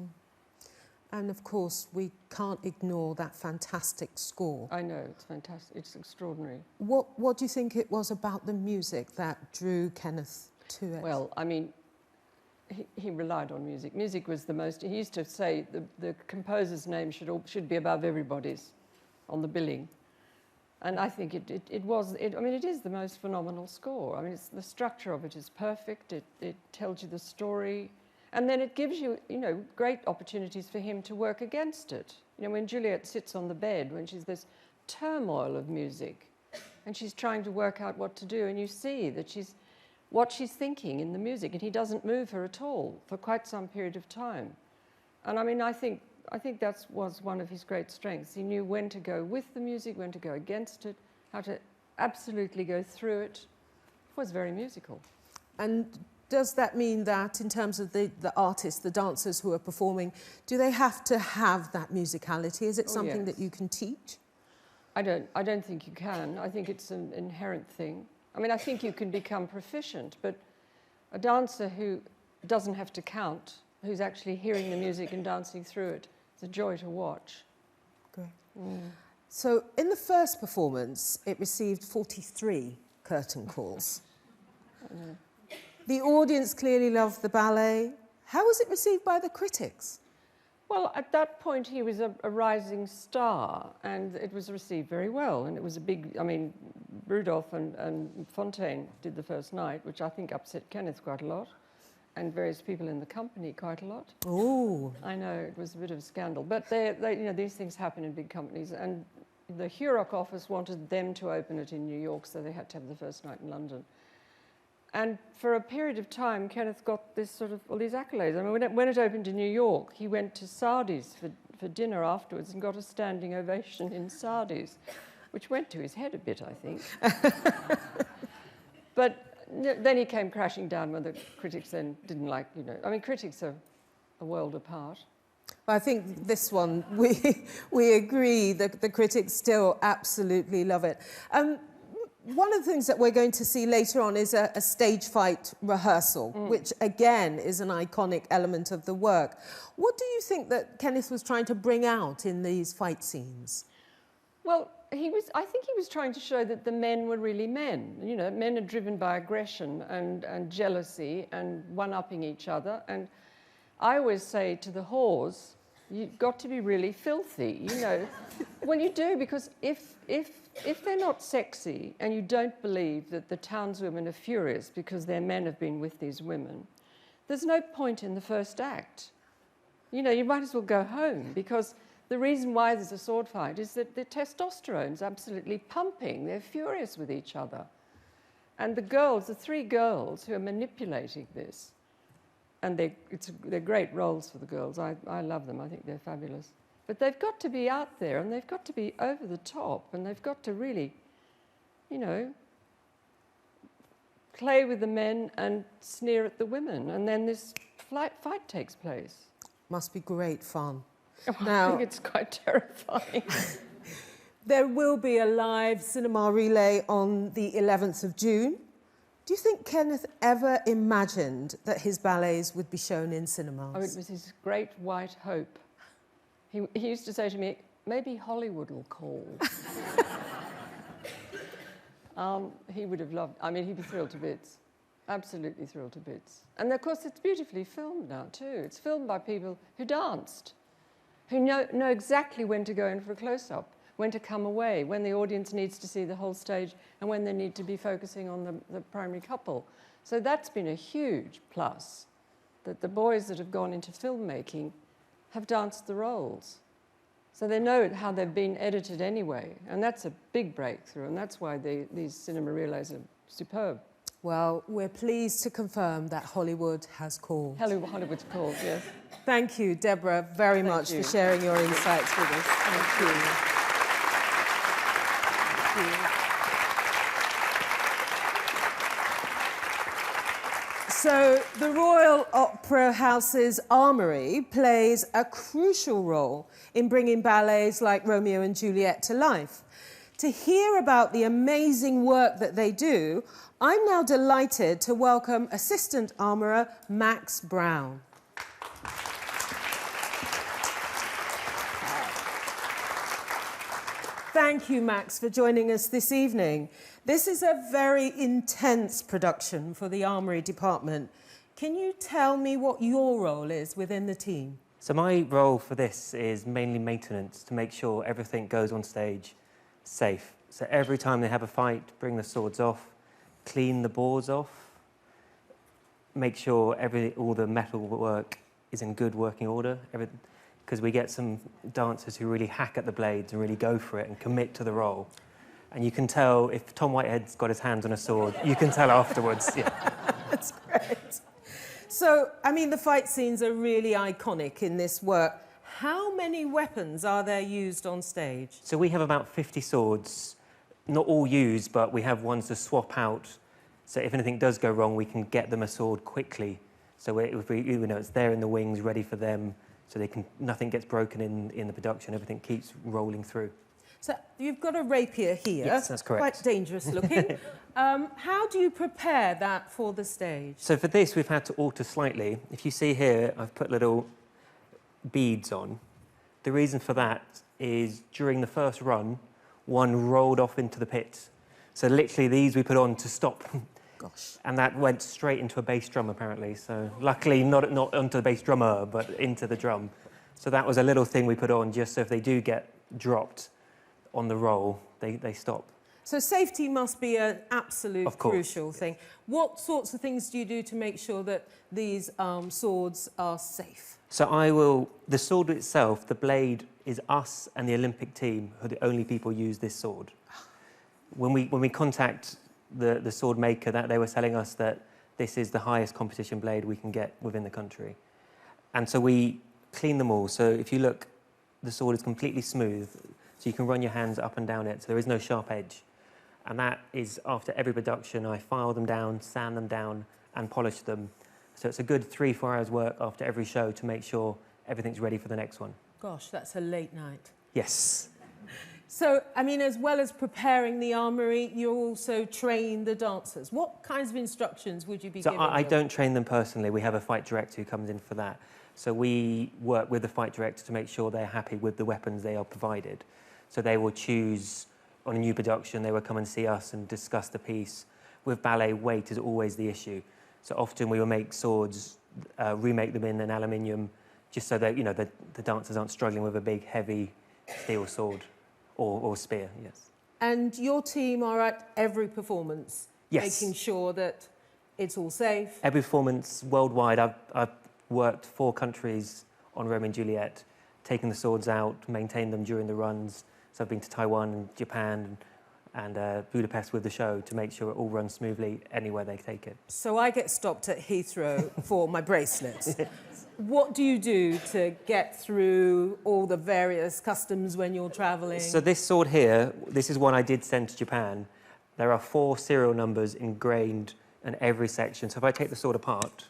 And of course, we can't ignore that fantastic score. I know, it's fantastic, it's extraordinary. What do you think it was about the music that drew Kenneth to it? Well, I mean, he relied on music. Music was the most, he used to say the composer's name should be above everybody's on the billing. And I think it is the most phenomenal score. I mean, the structure of it is perfect. It tells you the story. And then it gives you, you know, great opportunities for him to work against it. You know, when Juliet sits on the bed, when she's this turmoil of music, and she's trying to work out what to do, and you see that what she's thinking in the music, and he doesn't move her at all for quite some period of time. And I mean, I think I think that was one of his great strengths. He knew when to go with the music, when to go against it, how to absolutely go through it. It was very musical. And does that mean that in terms of the artists, the dancers who are performing, do they have to have that musicality? Is it something that you can teach? I don't think you can. I think it's an inherent thing. I mean, I think you can become proficient, but a dancer who doesn't have to count, who's actually hearing the music and dancing through it, it's a joy to watch. Great. So in the first performance, it received 43 curtain calls. The audience clearly loved the ballet. How was it received by the critics? Well, at that point, he was a rising star, and it was received very well. And it was a big, I mean, Rudolf and Fonteyn did the first night, which I think upset Kenneth quite a lot, and various people in the company quite a lot. Oh. I know, it was a bit of a scandal. But they, you know, these things happen in big companies, and the Hurock office wanted them to open it in New York, so they had to have the first night in London. And for a period of time, Kenneth got this sort of, all these accolades. I mean, when it opened in New York, he went to Sardi's for dinner afterwards and got a standing ovation in Sardi's, which went to his head a bit, I think. But then he came crashing down when the critics then didn't like, you know, I mean, critics are a world apart. I think this one, we agree that the critics still absolutely love it. One of the things that we're going to see later on is a stage fight rehearsal, which again is an iconic element of the work. What do you think that Kenneth was trying to bring out in these fight scenes? Well, I think he was trying to show that the men were really men. You know, men are driven by aggression and jealousy and one-upping each other. And I always say to the whores, you've got to be really filthy, you know. Well, you do, because if they're not sexy and you don't believe that the townswomen are furious because their men have been with these women, there's no point in the first act. You know, you might as well go home, because the reason why there's a sword fight is that the testosterone's absolutely pumping. They're furious with each other. And the girls, the three girls who are manipulating this, and they're great roles for the girls. I love them. I think they're fabulous. But they've got to be out there, and they've got to be over the top, and they've got to really, you know, play with the men and sneer at the women. And then this fight takes place. Must be great fun. Oh, Now, I think it's quite terrifying. there will be a live cinema relay on the 11th of June. Do you think Kenneth ever imagined that his ballets would be shown in cinemas? Oh, it was his great white hope. He used to say to me, maybe Hollywood will call. He would have loved, I mean, he'd be thrilled to bits. Absolutely thrilled to bits. And of course, it's beautifully filmed now, too. It's filmed by people who danced, who know exactly when to go in for a close-up, when to come away, when the audience needs to see the whole stage, and when they need to be focusing on the primary couple. So that's been a huge plus, that the boys that have gone into filmmaking have danced the roles. So they know how they've been edited anyway, and that's a big breakthrough, and that's why these cinema relays are superb. Well, we're pleased to confirm that Hollywood has called. Hollywood's called, yes. Thank you, Deborah, very much for sharing your insights with us. Thank you. So the Royal Opera House's Armoury plays a crucial role in bringing ballets like Romeo and Juliet to life. To hear about the amazing work that they do, I'm now delighted to welcome Assistant Armourer Max Brown. Thank you, Max, for joining us this evening. This is a very intense production for the Armoury department. Can you tell me what your role is within the team? So my role for this is mainly maintenance, to make sure everything goes on stage safe. So every time they have a fight, bring the swords off, clean the boards off, make sure all the metal work is in good working order, because we get some dancers who really hack at the blades and really go for it and commit to the role. And you can tell if Tom Whitehead's got his hands on a sword, you can tell afterwards. Yeah. That's great. So, I mean, the fight scenes are really iconic in this work. How many weapons are there used on stage? So we have about 50 swords, not all used, but we have ones to swap out. So if anything does go wrong, we can get them a sword quickly. So it's there in the wings, ready for them, so nothing gets broken in the production. Everything keeps rolling through. So you've got a rapier here. Yes, that's correct. Quite dangerous looking. How do you prepare that for the stage? So for this, we've had to alter slightly. If you see here, I've put little beads on. The reason for that is during the first run, one rolled off into the pit. So literally these we put on to stop. Gosh. And that went straight into a bass drum, apparently. So luckily, not onto the bass drummer, but into the drum. So that was a little thing we put on, just so if they do get dropped on the roll, they stop. So safety must be an absolute crucial thing. What sorts of things do you do to make sure that these swords are safe? So the sword itself, the blade, is us and the Olympic team who are the only people who use this sword. When we contact the sword maker, that they were telling us that this is the highest competition blade we can get within the country. And so we clean them all. So if you look, the sword is completely smooth, so you can run your hands up and down it, so there is no sharp edge. And that is after every production, I file them down, sand them down, and polish them. So it's a good 3-4 hours work after every show to make sure everything's ready for the next one. Gosh, that's a late night. Yes. So, I mean, as well as preparing the armoury, you also train the dancers. What kinds of instructions would you be giving them? I don't train them personally. We have a fight director who comes in for that. So we work with the fight director to make sure they're happy with the weapons they are provided. So they will choose, on a new production, they will come and see us and discuss the piece. With ballet, weight is always the issue. So often we will make swords, remake them in an aluminium, just so that, the dancers aren't struggling with a big, heavy steel sword. Or spear, yes. And your team are at every performance, yes, making sure that it's all safe? Every performance worldwide. I've worked 4 countries on Romeo and Juliet, taken the swords out, maintained them during the runs. So I've been to Taiwan and Japan and Budapest with the show to make sure it all runs smoothly anywhere they take it. So I get stopped at Heathrow for my bracelets. What do you do to get through all the various customs when you're travelling? So this sword here, this is one I did send to Japan. There are 4 serial numbers ingrained in every section. So if I take the sword apart,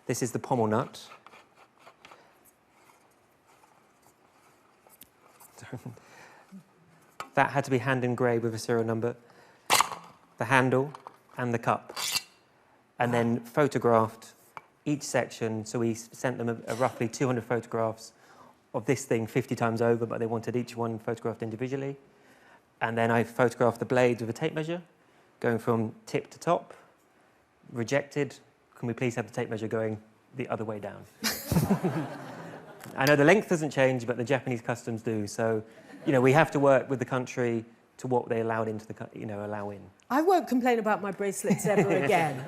this is the pommel nut. That had to be hand engraved with a serial number. The handle and the cup. And then photographed each section. So we sent them a roughly 200 photographs of this thing 50 times over, but they wanted each one photographed individually. And then I photographed the blades with a tape measure, going from tip to top. Rejected. Can we please have the tape measure going the other way down? I know the length doesn't change, but the Japanese customs do. So, we have to work with the country to what they allowed into the, allow in. I won't complain about my bracelets ever again.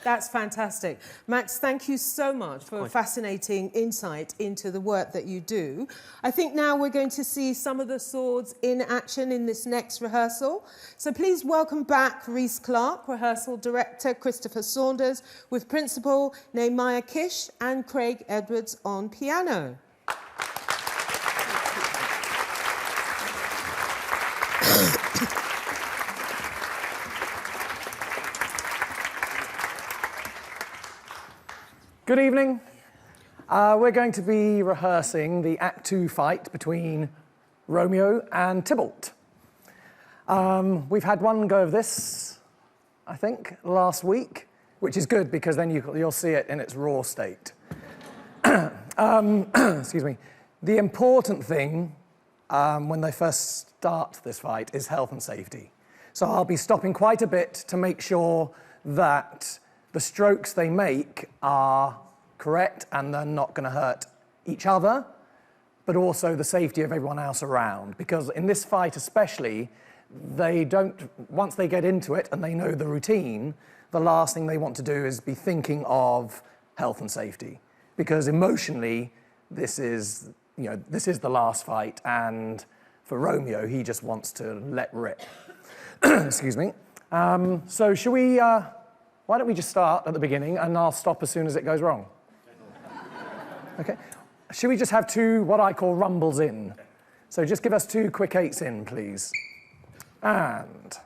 That's fantastic. Max, thank you so much for a fascinating insight into the work that you do. I think now we're going to see some of the swords in action in this next rehearsal. So please welcome back Reece Clarke, rehearsal director Christopher Saunders, with principal Nehemiah Kish and Craig Edwards on piano. Good evening. We're going to be rehearsing the Act 2 fight between Romeo and Tybalt. We've had one go of this, I think, last week, which is good because then you'll see it in its raw state. Excuse me. The important thing when they first start this fight is health and safety. So I'll be stopping quite a bit to make sure that the strokes they make are correct and they're not going to hurt each other, but also the safety of everyone else around. Because in this fight especially, once they get into it and they know the routine, the last thing they want to do is be thinking of health and safety. Because emotionally, this is the last fight, and for Romeo, he just wants to let rip. Excuse me. So shall we... why don't we just start at the beginning and I'll stop as soon as it goes wrong? Okay. Should we just have 2 what I call rumbles in? So just give us 2 quick 8s in, please. And...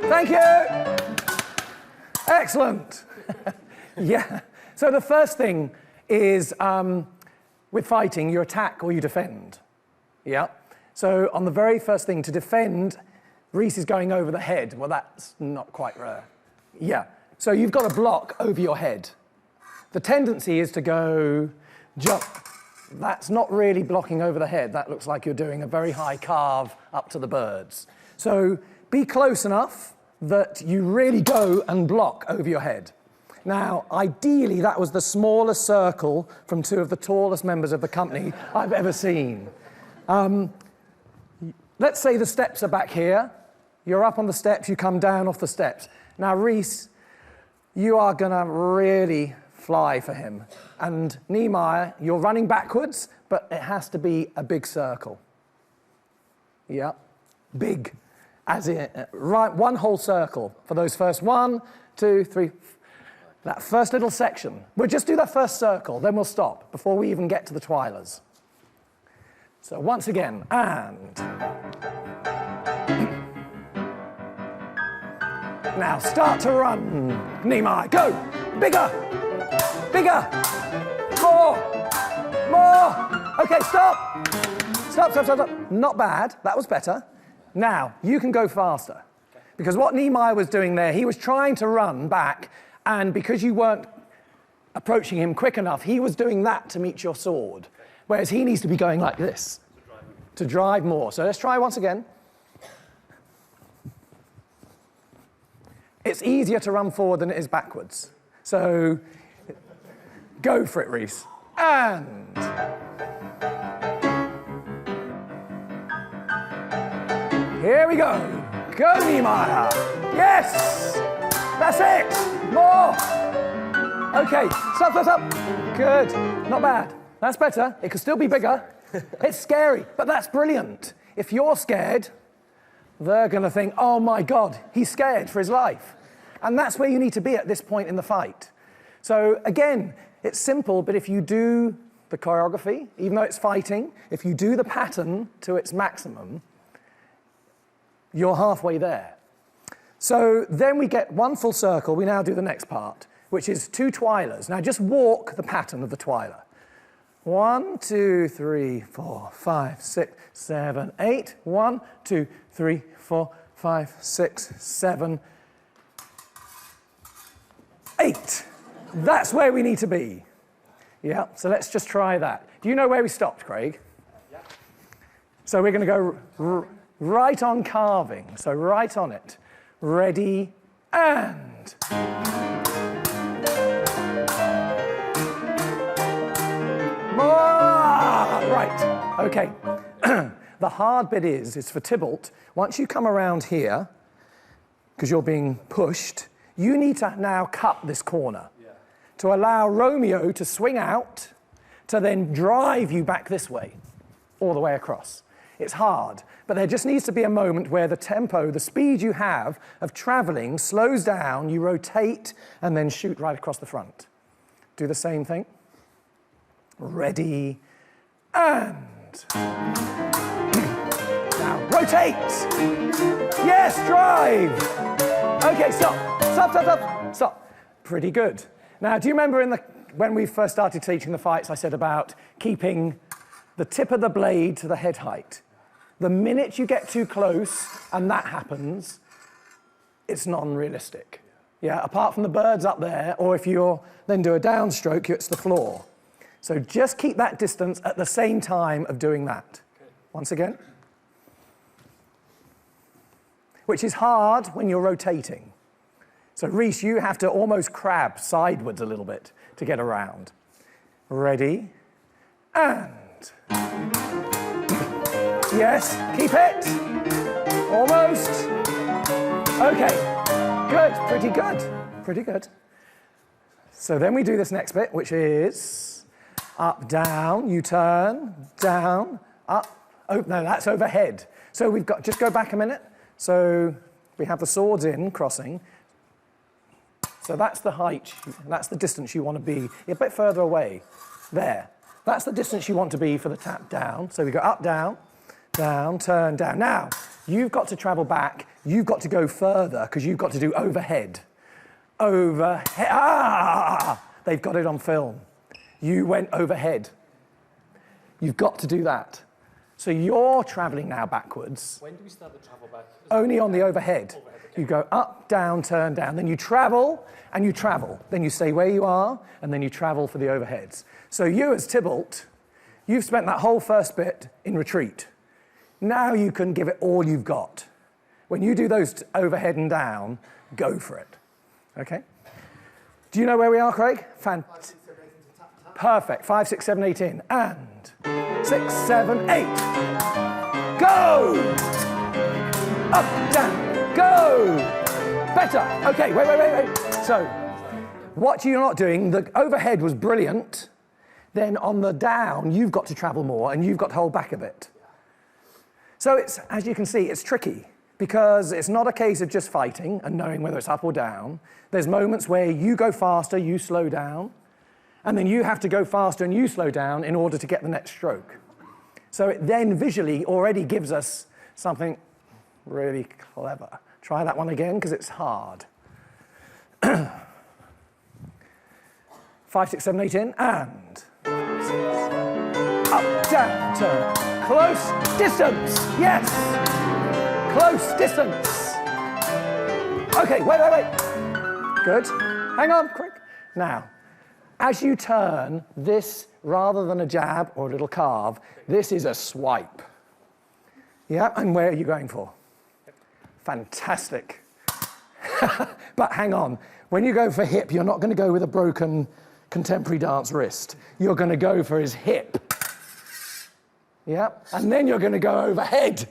Thank you! Excellent. Yeah. So the first thing is, with fighting, you attack or you defend. Yeah. So on the very first thing, to defend, Reece is going over the head. Well, that's not quite rare. Yeah. So you've got a block over your head. The tendency is to go jump. That's not really blocking over the head. That looks like you're doing a very high carve up to the birds. So be close enough that you really go and block over your head. Now, ideally, that was the smallest circle from 2 of the tallest members of the company I've ever seen. Let's say the steps are back here. You're up on the steps, you come down off the steps. Now, Reece, you are going to really fly for him. And Niemeyer, you're running backwards, but it has to be a big circle. Yeah, big. As in, right, 1 whole circle for those first 1, 2, 3, that first little section. We'll just do that first circle, then we'll stop before we even get to the twilers. So once again, and... Now start to run. Niemeyer, go! Bigger! Bigger! More! More! Okay, stop! Stop, stop, stop, stop. Not bad, that was better. Now, you can go faster. Because what Niemeyer was doing there, he was trying to run back, and because you weren't approaching him quick enough, he was doing that to meet your sword. Whereas he needs to be going like this to drive more. So let's try once again. It's easier to run forward than it is backwards. So go for it, Reece. And... Here we go. Go, Niemeyer. Yes! That's it. More. Okay, stop, stop, stop. Good. Not bad. That's better. It could still be bigger. It's scary, but that's brilliant. If you're scared, they're going to think, oh my God, he's scared for his life. And that's where you need to be at this point in the fight. So again, it's simple, but if you do the choreography, even though it's fighting, if you do the pattern to its maximum, you're halfway there. So then we get 1 full circle. We now do the next part, which is 2 twilers. Now just walk the pattern of the twiler. 1, 2, 3, 4, 5, 6, 7, 8. 1, 2, 3, 4, 5, 6, 7, 8. That's where we need to be. Yeah, so let's just try that. Do you know where we stopped, Craig? Yeah. So we're going to go right on carving, so right on it. Ready, and... Right, okay. The hard bit is for Tybalt, once you come around here, because you're being pushed, you need to now cut this corner to allow Romeo to swing out, to then drive you back this way, all the way across. It's hard, but there just needs to be a moment where the tempo, the speed you have of traveling slows down, you rotate, and then shoot right across the front. Do the same thing. Ready, and... Now, rotate! Yes, drive! Okay, stop, stop, stop, stop, stop. Pretty good. Now, do you remember when we first started teaching the fights, I said about keeping the tip of the blade to the head height? The minute you get too close and that happens, it's non-realistic. Yeah, apart from the birds up there, or if you then do a downstroke, it's the floor. So just keep that distance at the same time of doing that. Okay. Once again. Which is hard when you're rotating. So Reece, you have to almost crab sidewards a little bit to get around. Ready, and... Yes, keep it. Almost. Okay, good, pretty good, pretty good. So then we do this next bit, which is up, down, you turn, down, up, Oh, no, that's overhead. So we've got, just go back a minute. So we have the swords in, crossing. So that's the height, that's the distance you want to be. A bit further away, there. That's the distance you want to be for the tap down. So we go up, down, down, turn, down. Now, you've got to travel back. You've got to go further because you've got to do overhead. Overhead. Ah! They've got it on film. You went overhead. You've got to do that. So you're traveling now backwards. When do we start the travel back? Only on the overhead. Okay. You go up, down, turn, down. Then you travel, and you travel. Then you stay where you are, and then you travel for the overheads. So you, as Tybalt, you've spent that whole first bit in retreat. Now you can give it all you've got. When you do those overhead and down, go for it. Okay? Do you know where we are, Craig? Perfect. 5, 6, 7, 8 in. And 6, 7, 8. Go! Up, down, go! Better. Okay, wait. So, what you're not doing, the overhead was brilliant. Then on the down, you've got to travel more and you've got to hold back a bit. So it's, as you can see, it's tricky because it's not a case of just fighting and knowing whether it's up or down. There's moments where you go faster, you slow down, and then you have to go faster and you slow down in order to get the next stroke. So it then visually already gives us something really clever. Try that one again because it's hard. 5, 6, 7, 8 in, and up, down, turn. Close distance, yes. Close distance. Okay, wait. Good. Hang on, quick. Now, as you turn, this, rather than a jab or a little carve, this is a swipe. Yeah, and where are you going for? Fantastic. But hang on, when you go for hip, you're not going to go with a broken contemporary dance wrist. You're going to go for his hip. Yeah, and then you're going to go overhead.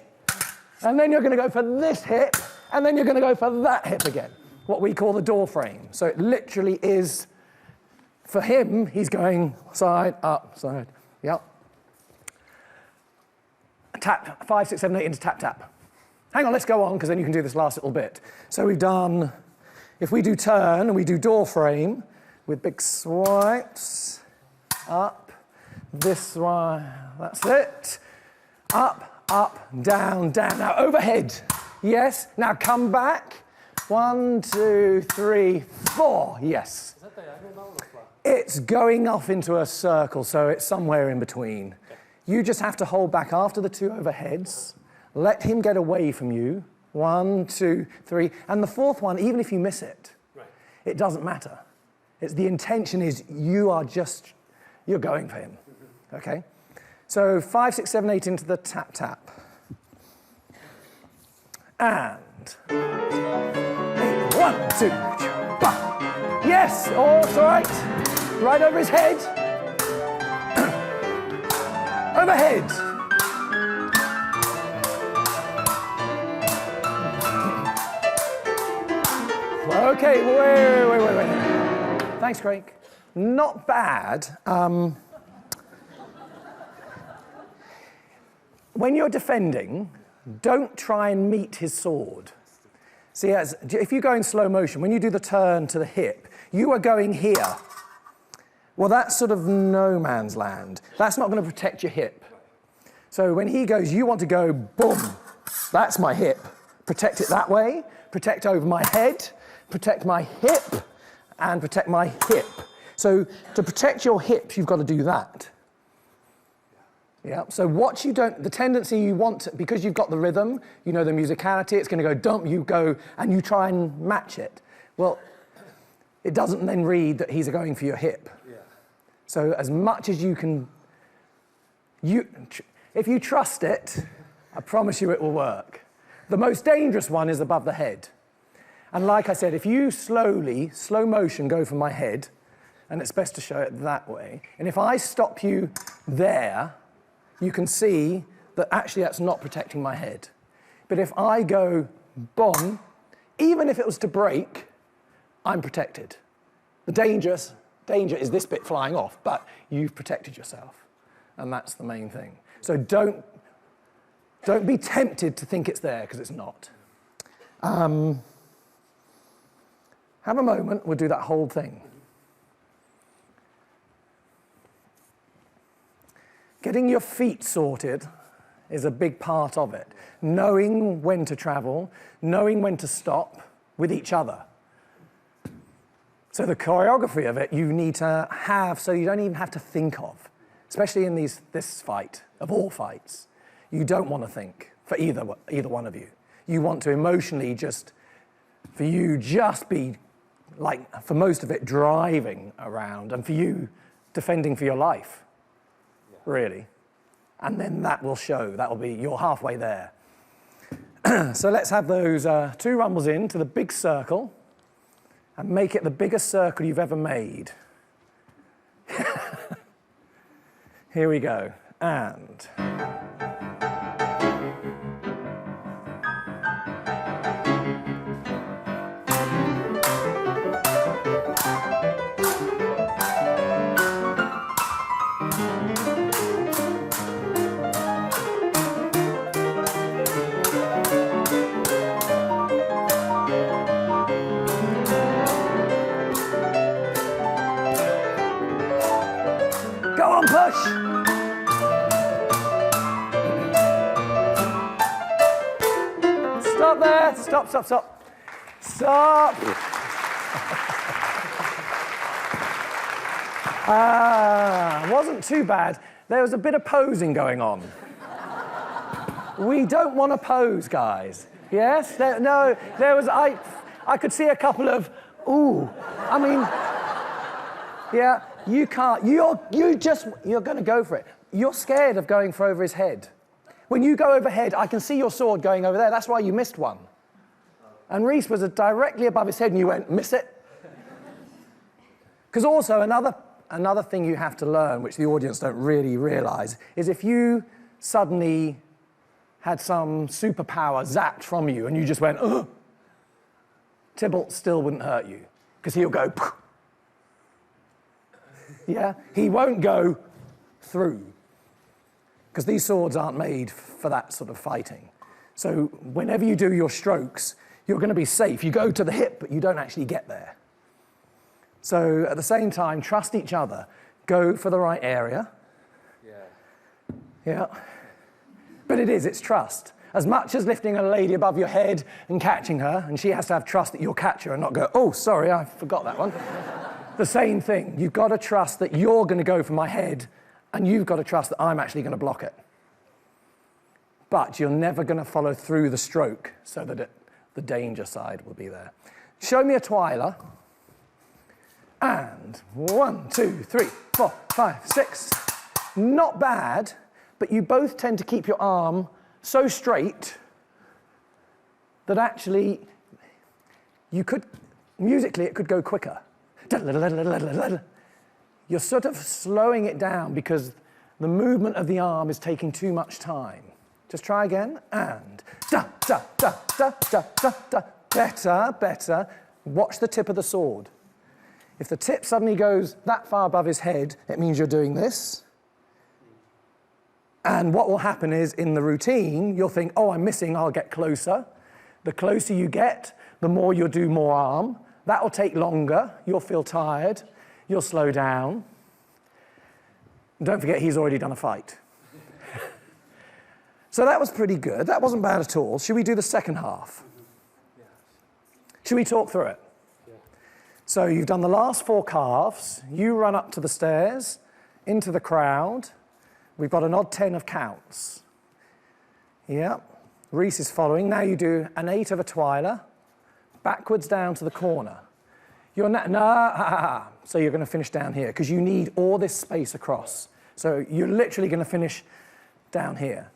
And then you're going to go for this hip, and then you're going to go for that hip again, what we call the door frame. So it literally is, for him, he's going side, up, side, yep. Tap, 5, 6, 7, 8 into tap, tap. Hang on, let's go on, because then you can do this last little bit. So we've done, if we do turn and we do door frame with big swipes, up, this one, that's it. Up, down, down. Now overhead, yes. Now come back. 1, 2, 3, 4, yes. Is that diagonal or flat? It's going off into a circle, so it's somewhere in between. Okay. You just have to hold back after the 2 overheads. Let him get away from you. 1, 2, 3. And the 4th one, even if you miss it, right, it doesn't matter. It's the intention is you're going for him. Okay? So 5, 6, 7, 8 into the tap, tap. And 8, 1, 2, bah. Yes, oh, it's all right. Right over his head. Overhead. Okay, wait. Thanks, Craig. Not bad. When you're defending, don't try and meet his sword. See, if you go in slow motion, when you do the turn to the hip, you are going here. Well, that's sort of no man's land. That's not going to protect your hip. So when he goes, you want to go, boom, that's my hip. Protect it that way, protect over my head, protect my hip, and protect my hip. So to protect your hips, you've got to do that. Yeah, so what you don't, the tendency you want, because you've got the rhythm, you know the musicality, it's going to go dump, you go, and you try and match it. Well, it doesn't then read that he's going for your hip. Yeah. So as much as you can, if you trust it, I promise you it will work. The most dangerous one is above the head. And like I said, if you slowly, slow motion, go for my head, and it's best to show it that way, and if I stop you there, you can see that actually that's not protecting my head. But if I go bomb, even if it was to break, I'm protected. The danger is this bit flying off, but you've protected yourself. And that's the main thing. So don't Don't be tempted to think it's there, because it's not. Have a moment, we'll do that whole thing. Getting your feet sorted is a big part of it. Knowing when to travel, knowing when to stop with each other. So the choreography of it you need to have so you don't even have to think of, especially in this fight, of all fights. You don't want to think for either one of you. You want to emotionally just be, like, for most of it, driving around, and for you, defending for your life, really. And then that will show, that will be, you're halfway there. So let's have those 2 rumbles into the big circle, and make it the biggest circle you've ever made. Here we go, and... Push! Stop there. Stop, stop, stop. Stop. Wasn't too bad. There was a bit of posing going on. We don't want to pose, guys. Yes? No, there was... I could see a couple of... Ooh. I mean... Yeah. You can't, you're going to go for it. You're scared of going for over his head. When you go overhead, I can see your sword going over there. That's why you missed one. And Reece was directly above his head and you went, miss it. Because also another thing you have to learn, which the audience don't really realise, is if you suddenly had some superpower zapped from you and you just went, ugh, Tybalt still wouldn't hurt you. Because he'll go, poof. Yeah, he won't go through, because these swords aren't made for that sort of fighting. So whenever you do your strokes, you're going to be safe. You go to the hip, but you don't actually get there. So at the same time, trust each other. Go for the right area. Yeah. But it's trust. As much as lifting a lady above your head and catching her, and she has to have trust that you'll catch her and not go, oh, sorry, I forgot that one. The same thing. You've got to trust that you're going to go for my head, and you've got to trust that I'm actually going to block it. But you're never going to follow through the stroke so that the danger side will be there. Show me a twiler. And 1, 2, 3, 4, 5, 6. Not bad, but you both tend to keep your arm so straight that actually musically it could go quicker. You're sort of slowing it down because the movement of the arm is taking too much time. Just try again, and da, da, da, da, da, da, da. Better, better. Watch the tip of the sword. If the tip suddenly goes that far above his head, it means you're doing this. And what will happen is, in the routine, you'll think, oh, I'm missing, I'll get closer. The closer you get, the more you'll do more arm. That will take longer, you'll feel tired, you'll slow down. And don't forget, he's already done a fight. So that was pretty good. That wasn't bad at all. Should we do the second half? Should we talk through it? Yeah. So you've done the last 4 calves. You run up to the stairs, into the crowd. We've got an odd 10 of counts. Yeah. Reece is following. Now you do an 8 of a twiler, backwards down to the corner. You're so you're going to finish down here because you need all this space across. So you're literally going to finish down here.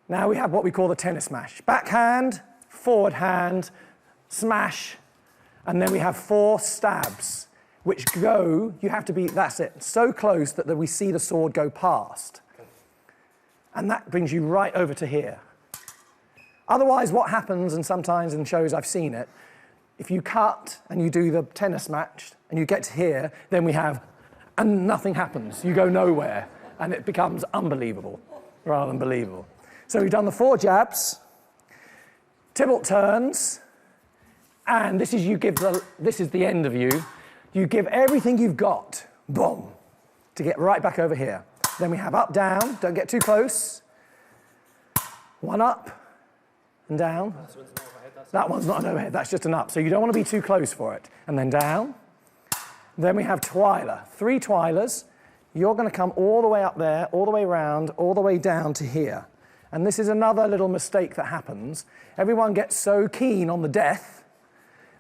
Now we have what we call the tennis smash. Backhand, forward hand, smash, and then we have 4 stabs, which go, you have to be, that's it, so close that we see the sword go past. And that brings you right over to here. Otherwise, what happens, and sometimes in shows I've seen it, if you cut and you do the tennis match and you get to here, then we have, and nothing happens. You go nowhere, and it becomes unbelievable rather than believable. So we've done the 4 jabs. Tybalt turns, and this is the end of you. You give everything you've got, boom, to get right back over here. Then we have up, down, don't get too close. 1 up and down. That one's not an overhead, that's just an up. So you don't want to be too close for it. And then down. Then we have twiler, 3 twilers. You're going to come all the way up there, all the way round, all the way down to here. And this is another little mistake that happens. Everyone gets so keen on the death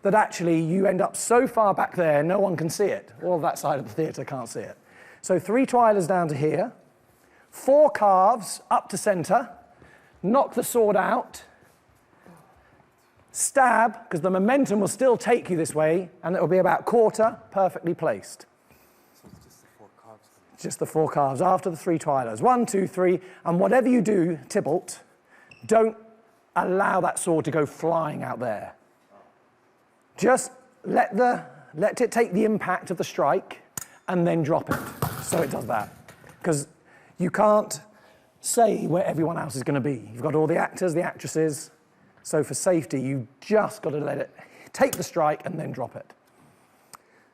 that actually you end up so far back there, no one can see it. All of that side of the theatre can't see it. So 3 twilers down to here, 4 calves up to centre, knock the sword out, stab, because the momentum will still take you this way, and it will be about quarter, perfectly placed. So it's just the 4 calves. Just the 4 calves after the 3 twilers. 1, 2, 3, and whatever you do, Tybalt, don't allow that sword to go flying out there. Just let it take the impact of the strike, and then drop it. So it does that. Because you can't say where everyone else is going to be. You've got all the actors, the actresses. So for safety, you just got to let it take the strike and then drop it.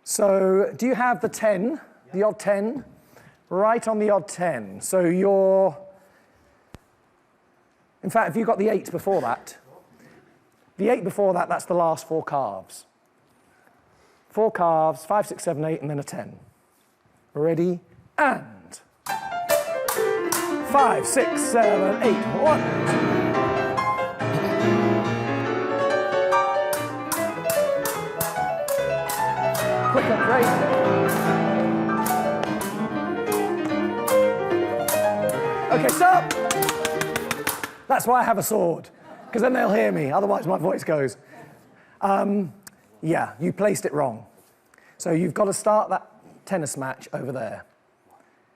So do you have the 10, the odd 10? Right on the odd 10. So in fact, if you've got the 8 before that, the 8 before that, that's the last 4 calves. 4 calves, 5, 6, 7, 8, and then a 10. Ready, and 5, 6, 7, 8, 1. Quicker, great. Okay, stop. That's why I have a sword, because then they'll hear me, otherwise my voice goes. Yeah, you placed it wrong. So you've got to start that tennis match over there,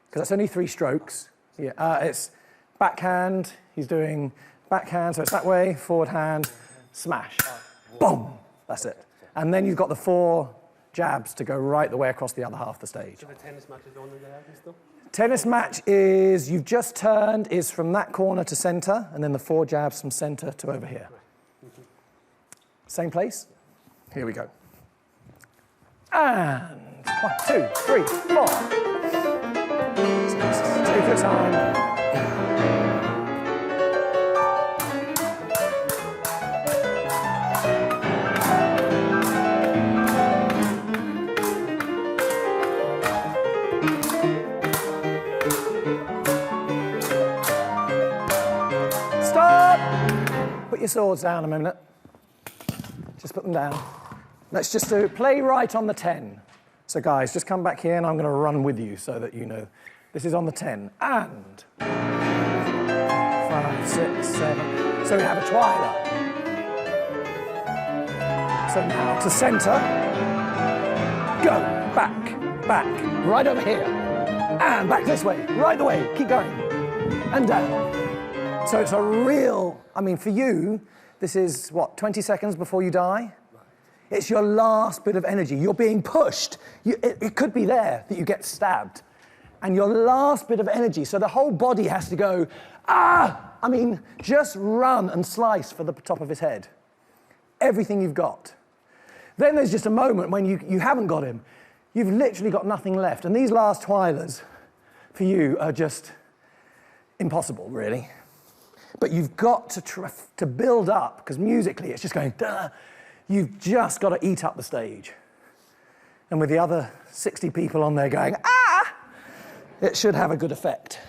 because that's only 3 strokes. Yeah, it's backhand, he's doing backhand, so it's that way, forward hand, smash, boom, that's it. And then you've got the 4 jabs to go right the way across the other half of the stage. So the tennis match is on in there still? Tennis match is, you've just turned, is from that corner to centre, and then the 4 jabs from centre to over here. Same place? Here we go. And 1, 2, 3, 4. Take your time. Stop! Put your swords down a minute. Just put them down. Let's just do play right on the 10. So guys, just come back here and I'm going to run with you so that you know. This is on the 10. And 5, 6, 7. So we have a twiler. So now to centre. Go. Back. Back. Right over here. And back this way. Right the way. Keep going. And down. So it's a real, I mean, for you, this is, what, 20 seconds before you die? It's your last bit of energy. You're being pushed. It could be there that you get stabbed. And your last bit of energy, so the whole body has to go, ah! I mean, just run and slice for the top of his head. Everything you've got. Then there's just a moment when you haven't got him. You've literally got nothing left. And these last twilers, for you, are just impossible, really. But you've got to build up, because musically it's just going, duh. You've just got to eat up the stage. And with the other 60 people on there going, ah, it should have a good effect.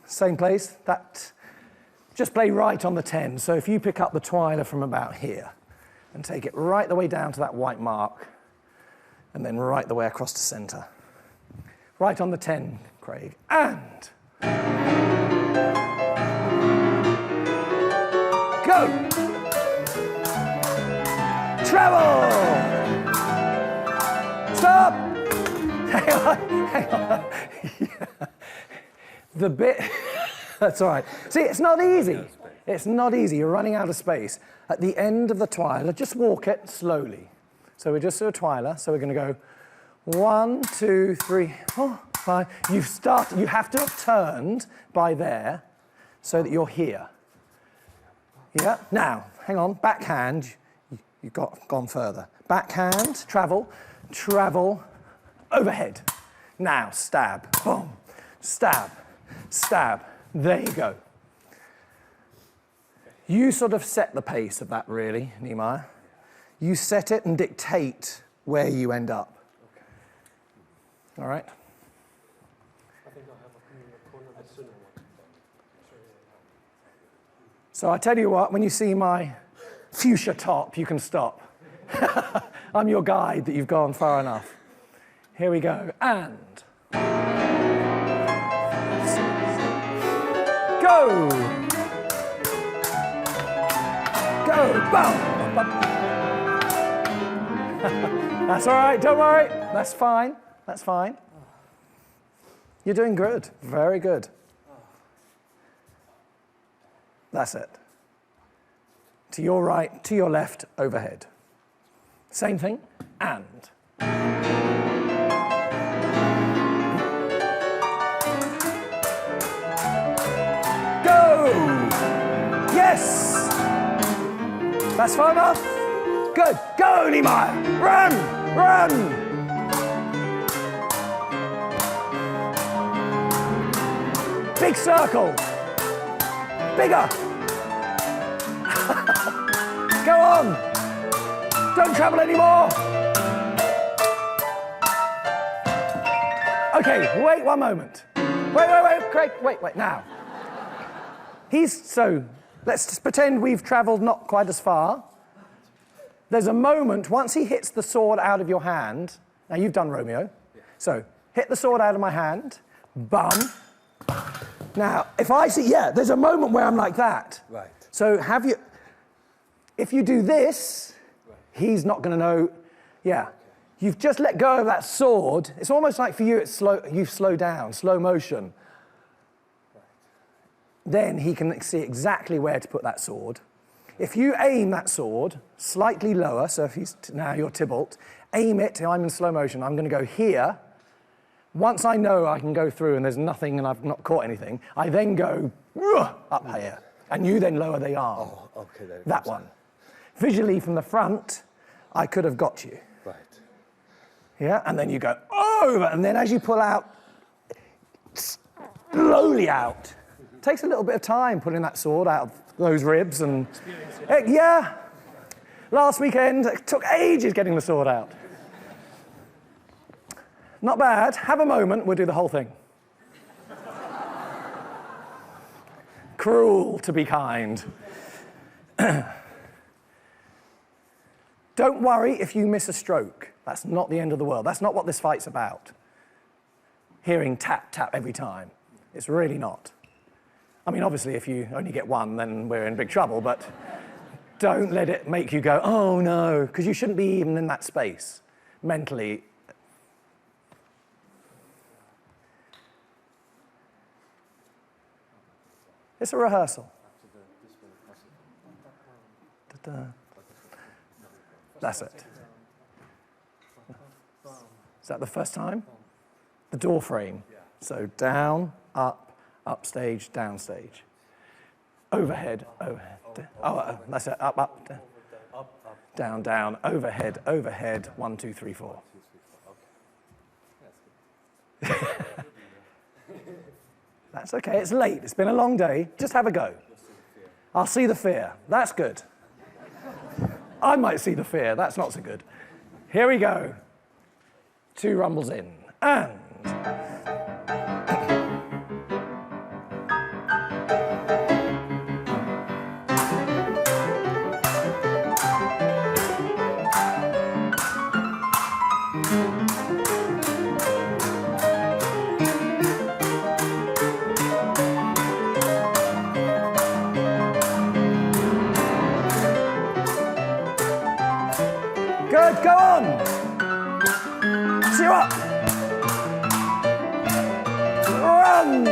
Same place, just play right on the 10. So if you pick up the twiler from about here and take it right the way down to that white mark, and then right the way across to centre. Right on the 10, Craig. And go! Travel! Stop! Hang on, hang on. Yeah. The bit, that's all right. See, it's not easy. It's not easy, you're running out of space. At the end of the twiler, just walk it slowly. So we're just do a twiler, so we're gonna go 1, 2, 3, 4, 5. You have to have turned by there. so that you're here. Yeah, now, hang on, backhand, you've gone further. Backhand, travel, overhead. Now, stab, boom, stab, stab. There you go. You sort of set the pace of that, really, Niemeyer. You set it and dictate where you end up. All right? So I tell you what, when you see my fuchsia top, you can stop. I'm your guide that you've gone far enough. Here we go, and go! Go, boom! That's all right, don't worry. That's fine, that's fine. You're doing good, very good. That's it. To your right, to your left, overhead. Same thing, and. Go! Yes! That's far enough. Good. Go, Niemeyer! Run! Run! Big circle. Bigger. Go on. Don't travel anymore. Okay, wait one moment. Wait, Craig, wait, now. Let's just pretend we've traveled not quite as far. There's a moment, once he hits the sword out of your hand, now you've done Romeo, so hit the sword out of my hand, bum. Now, if I see, there's a moment where I'm like that. Right. So if you do this, he's not going to know, You've just let go of that sword. It's almost like for you, you've slowed down, slow motion. Then he can see exactly where to put that sword. If you aim that sword slightly lower, so if now you're Tybalt, aim it, I'm in slow motion, I'm going to go here. Once I know I can go through and there's nothing and I've not caught anything, I then go up here. And you then lower the arm. Oh, okay. That one. Visually from the front, I could have got you. Right. Yeah, and then you go over, and then as you pull out, slowly out. Takes a little bit of time pulling that sword out of those ribs and... Last weekend, it took ages getting the sword out. Not bad. Have a moment, we'll do the whole thing. Cruel to be kind. Don't worry if you miss a stroke. That's not the end of the world. That's not what this fight's about. Hearing tap, tap every time. It's really not. I mean, obviously, if you only get one, then we're in big trouble, but don't let it make you go, oh no, because you shouldn't be even in that space, mentally. It's a rehearsal. That's it. Is that the first time? The door frame. So down, up, stage, down stage. Overhead, overhead. That's it, up, down, down, overhead, overhead, 1, 2, 3, 4. That's okay, it's late, it's been a long day. Just have a go. I'll see the fear, that's good. I might see the fear, that's not so good. Here we go. 2 rumbles in, and... Good, go on! See you up! Run!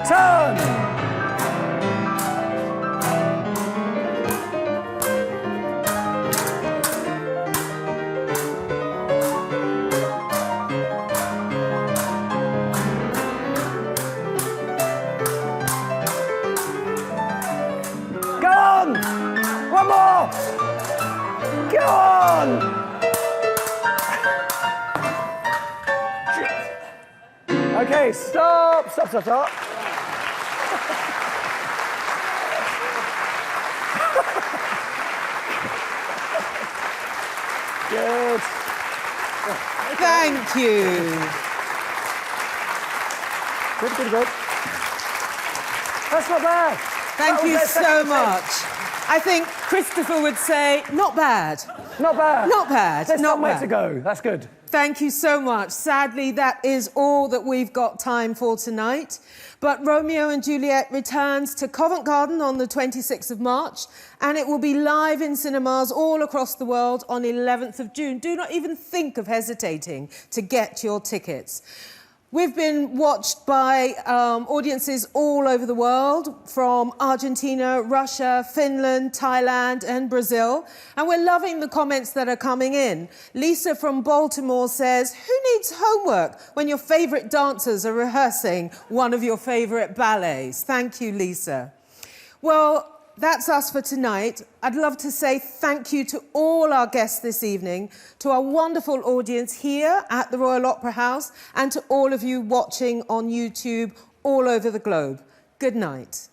Turn! Okay, stop, stop, stop, stop. Good. Thank you. Good, good, good. That's not bad. Thank you so much. I think Christopher would say, not bad. Not bad. Not bad. There's not some way bad. to go. That's good. Thank you so much. Sadly, that is all that we've got time for tonight. But Romeo and Juliet returns to Covent Garden on the 26th of March, and it will be live in cinemas all across the world on 11th of June. Do not even think of hesitating to get your tickets. We've been watched by audiences all over the world, from Argentina, Russia, Finland, Thailand and Brazil. And we're loving the comments that are coming in. Lisa from Baltimore says, who needs homework when your favourite dancers are rehearsing one of your favourite ballets? Thank you, Lisa. Well, that's us for tonight. I'd love to say thank you to all our guests this evening, to our wonderful audience here at the Royal Opera House, and to all of you watching on YouTube all over the globe. Good night.